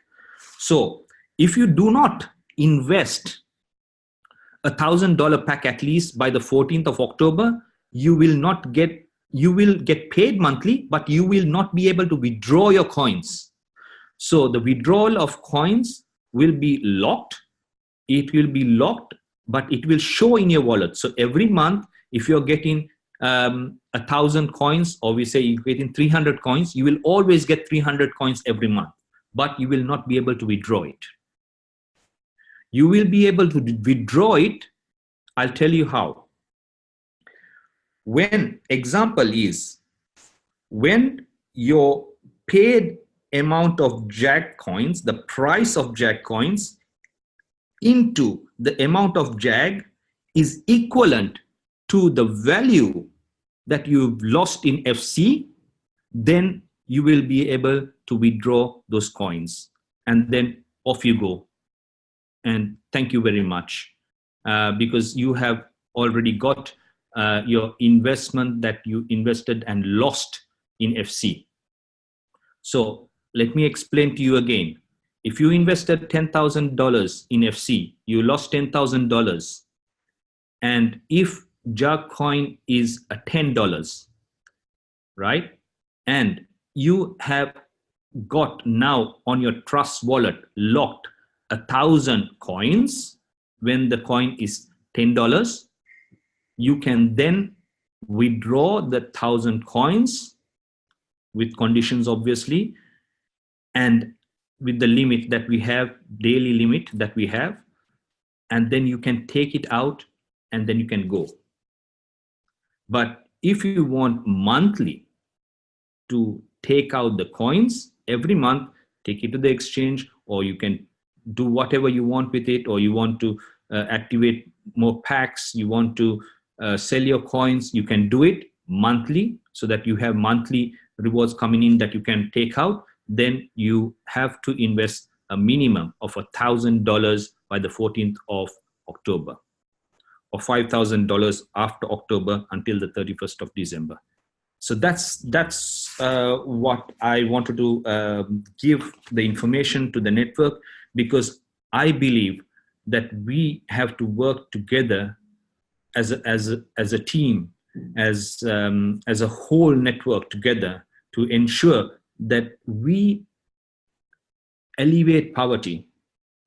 Speaker 4: So if you do not invest a $1,000 pack at least by the 14th of October, you will get paid monthly, but you will not be able to withdraw your coins. So the withdrawal of coins will be locked. It will be locked, but it will show in your wallet. So every month, if you're getting 1,000 coins, or we say you're getting 300 coins, you will always get 300 coins every month, but you will not be able to withdraw it. You will be able to withdraw it. I'll tell you how. When your paid amount of JAAG coins, the price of JAAG coins into the amount of JAAG is equivalent to the value that you've lost in FC, then you will be able to withdraw those coins, and then off you go. And thank you very much, because you have already got your investment that you invested and lost in FC. So let me explain to you again. If you invested $10,000 in FC, you lost $10,000. And if JAAG coin is a $10, right? And you have got now on your trust wallet locked 1,000 coins. When the coin is $10, you can then withdraw the 1,000 coins with conditions, obviously, and with the limit that we have, daily limit that we have, and then you can take it out and then you can go. But if you want monthly, to take out the coins every month, take it to the exchange, or you can do whatever you want with it, or you want to activate more packs, you want to sell your coins, you can do it monthly so that you have monthly rewards coming in that you can take out. Then you have to invest a minimum of $1,000 by the 14th of October, or $5,000 after October until the 31st of December. So that's what I wanted to give the information to the network, because I believe that we have to work together as a team, as a whole network together, to ensure that we alleviate poverty.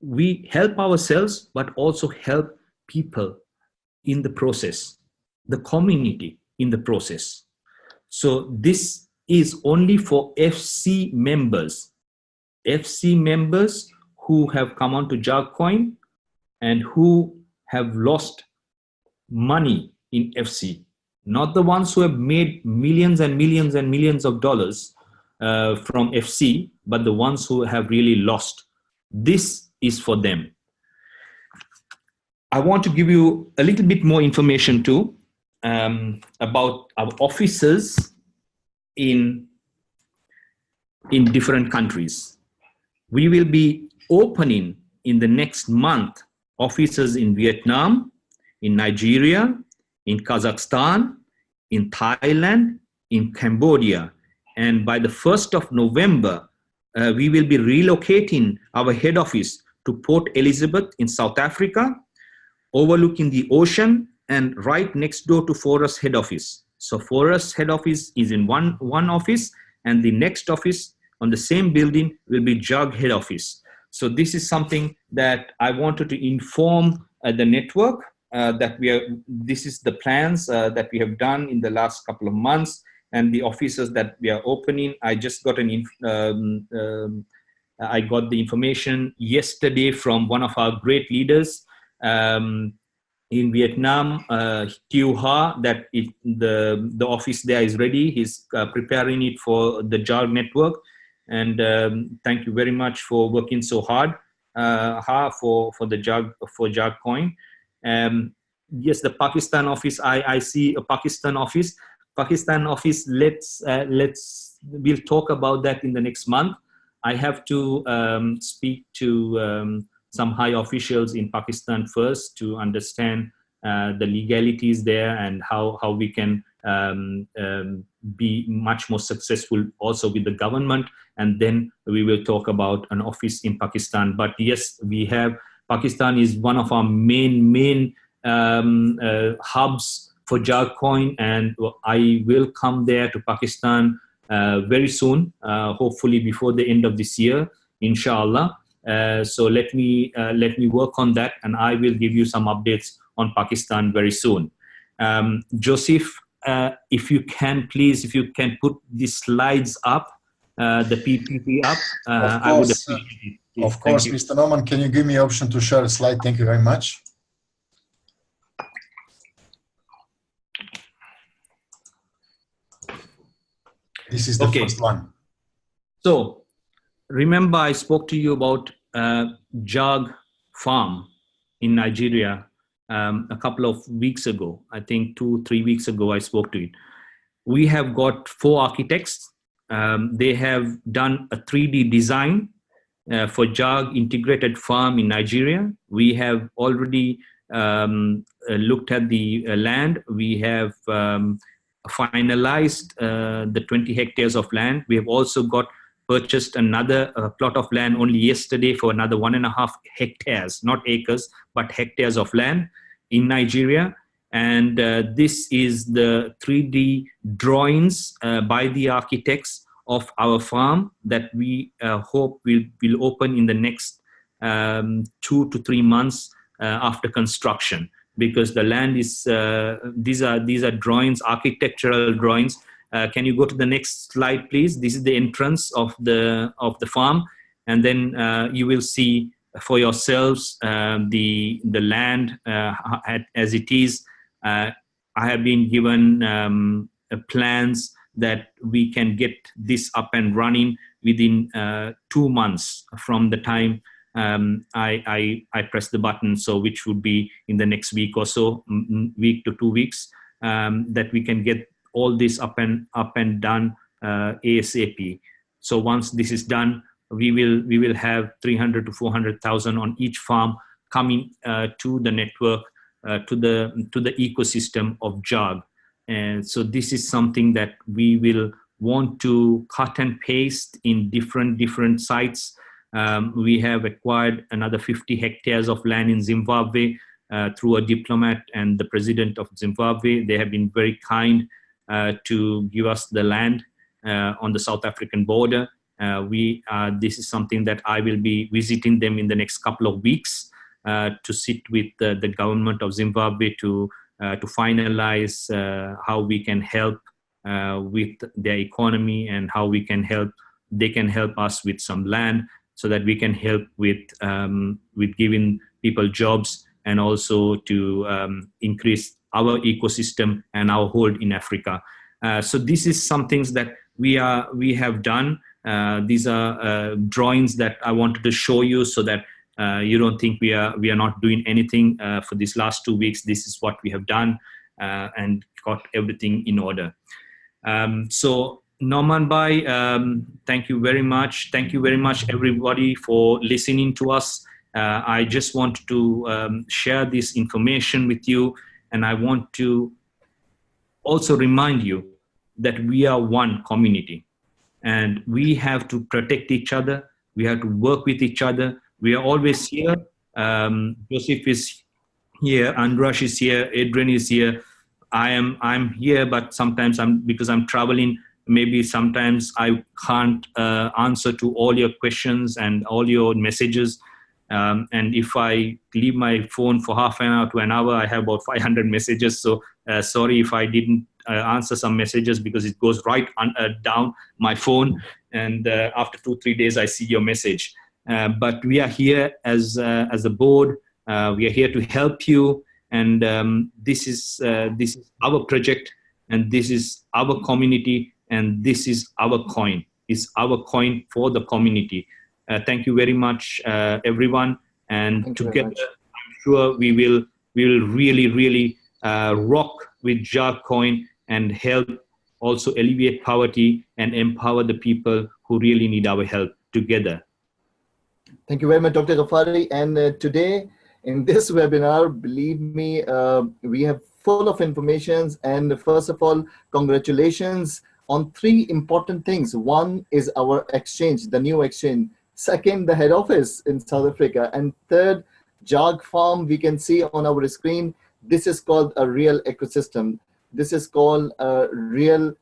Speaker 4: We help ourselves, but also help people in the process, the community in the process. So this is only for FC members who have come on to JAAG Coin and who have lost money in FC, not the ones who have made millions and millions and millions of dollars from FC, but the ones who have really lost. This is for them. I want to give you a little bit more information too about our offices in different countries. We will be opening in the next month offices in Vietnam, in Nigeria, in Kazakhstan, in Thailand, in Cambodia. And by the 1st of November, we will be relocating our head office to Port Elizabeth in South Africa, overlooking the ocean and right next door to Forest head office. So Forest head office is in one office, and the next office on the same building will be JAAG head office. So this is something that I wanted to inform the network that this is the plans that we have done in the last couple of months, and the offices that we are opening. I just got I got the information yesterday from one of our great leaders in Vietnam, Thieu Ha, that the office there is ready. He's preparing it for the JAAG network. And thank you very much for working so hard for JAAG Coin. Yes, the Pakistan office. I see a Pakistan office. Pakistan office. We'll talk about that in the next month. I have to speak to some high officials in Pakistan first to understand the legalities there and how we can be much more successful also with the government, and then we will talk about an office in Pakistan. But yes, we have Pakistan is one of our main hubs for JAAG Coin, and I will come there to Pakistan very soon, hopefully before the end of this year, inshallah. So let me work on that, and I will give you some updates on Pakistan very soon. Josip, if you can, please, if you can put the slides up, the PPT up, I would appreciate it.
Speaker 3: Of course, Mr. Noman, can you give me option to share a slide? Thank you very much. This is the first one.
Speaker 4: So remember I spoke to you about JAAG Farm in Nigeria a couple of weeks ago. I think 2-3 weeks ago I spoke to it. We have got 4 architects. They have done a 3D design for JAAG integrated farm in Nigeria. We have already looked at the land. We have finalized the 20 hectares of land. We have also purchased another plot of land only yesterday for another 1.5 hectares, not acres, but hectares of land in Nigeria. And this is the 3D drawings by the architects of our farm that we hope will open in the next 2 to 3 months after construction. Because the land is, these are drawings, architectural drawings. Can you go to the next slide, please? This is the entrance of the farm, and then you will see for yourselves the land as it is. I have been given plans that we can get this up and running within 2 months from the time I press the button, so which would be in the next week or so, week to 2 weeks, that we can get all this up and done ASAP. So once this is done, we will have 300 to 400,000 on each farm coming to the network, to the ecosystem of JAAG. And so this is something that we will want to cut and paste in different sites. We have acquired another 50 hectares of land in Zimbabwe through a diplomat and the president of Zimbabwe. They have been very kind to give us the land on the South African border. This is something that I will be visiting them in the next couple of weeks to sit with the government of Zimbabwe to finalize how we can help with their economy and how they can help us with some land, so that we can help with giving people jobs and also to increase our ecosystem and our hold in Africa. So this is some things that we have done. These are drawings that I wanted to show you, so that you don't think we are not doing anything for these last 2 weeks. This is what we have done and got everything in order. So Noman Bhai, thank you very much. Thank you very much, everybody, for listening to us. I just want to share this information with you, and I want to also remind you that we are one community, and we have to protect each other. We have to work with each other. We are always here. Josip is here, Andras is here, Adrian is here. I'm here, but sometimes because I'm traveling, maybe sometimes I can't answer to all your questions and all your messages. And if I leave my phone for half an hour to an hour, I have about 500 messages. So sorry if I didn't answer some messages, because it goes right down my phone. And after 2-3 days, I see your message. But we are here as a board. We are here to help you. And this is our project, and this is our community, and this is our coin. It's our coin for the community. Thank you very much, everyone. And together, I'm sure we will really rock with JAAG Coin and help also alleviate poverty and empower the people who really need our help together.
Speaker 1: Thank you very much, Dr. Ghefari. And today, in this webinar, believe me, we have full of information. And first of all, congratulations on 3 important things. One is our exchange, the new exchange. Second, the head office in South Africa. And third, JAAG Farm, we can see on our screen. This is called a real ecosystem. This is called real,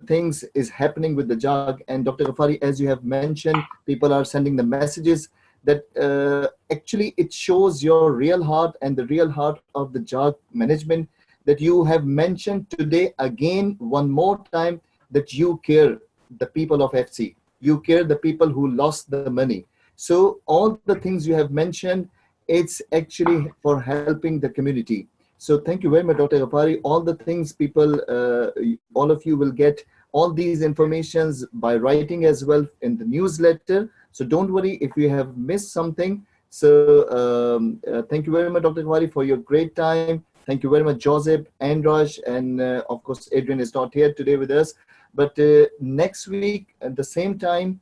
Speaker 1: things is happening with the JAAG. And Dr. Ghefari, as you have mentioned, people are sending the messages that actually it shows your real heart and the real heart of the JAAG management, that you have mentioned today again one more time that you care the people of FC. You care the people who lost the money. So all the things you have mentioned, it's actually for helping the community. So thank you very much, Dr. Ghefari. All the things people, all of you will get all these informations by writing as well in the newsletter. So don't worry if you have missed something. So thank you very much, Dr. Ghefari, for your great time. Thank you very much, Josip, Andras, and of course, Adrian is not here today with us. But next week at the same time,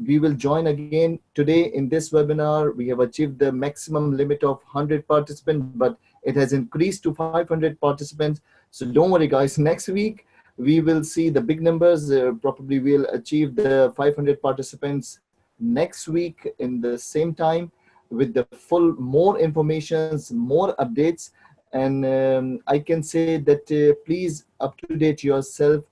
Speaker 1: we will join again. Today in this webinar, we have achieved the maximum limit of 100 participants, but it has increased to 500 participants. So don't worry, guys. Next week, we will see the big numbers. Probably we'll achieve the 500 participants next week in the same time with the full, more informations, more updates. And I can say that please up-to-date yourself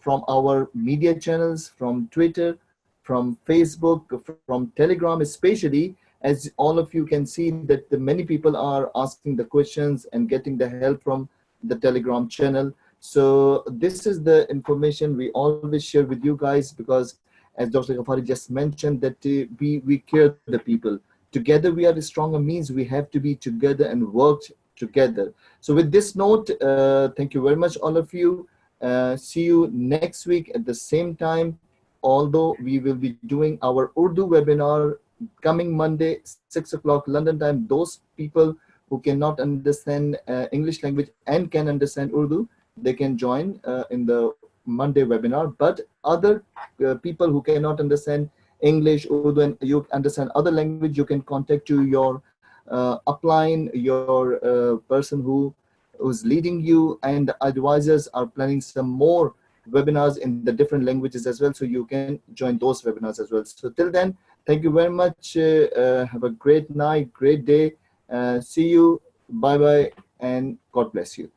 Speaker 1: from our media channels, from Twitter, from Facebook, from Telegram, especially, as all of you can see that many people are asking the questions and getting the help from the Telegram channel. So this is the information we always share with you guys, because as Dr. Ghefari just mentioned, that we care the people. Together we are stronger means we have to be together and work together. So with this note, thank you very much, all of you. See you next week at the same time, although we will be doing our Urdu webinar coming Monday, 6 o'clock London time. Those people who cannot understand English language and can understand Urdu, they can join in the Monday webinar. But other people who cannot understand English, Urdu, and you understand other language, you can contact to your upline, your person who's leading you, and the advisors are planning some more webinars in the different languages as well, so you can join those webinars as well. So till then, thank you very much. Have a great night, great day. See you. Bye bye, and God bless you.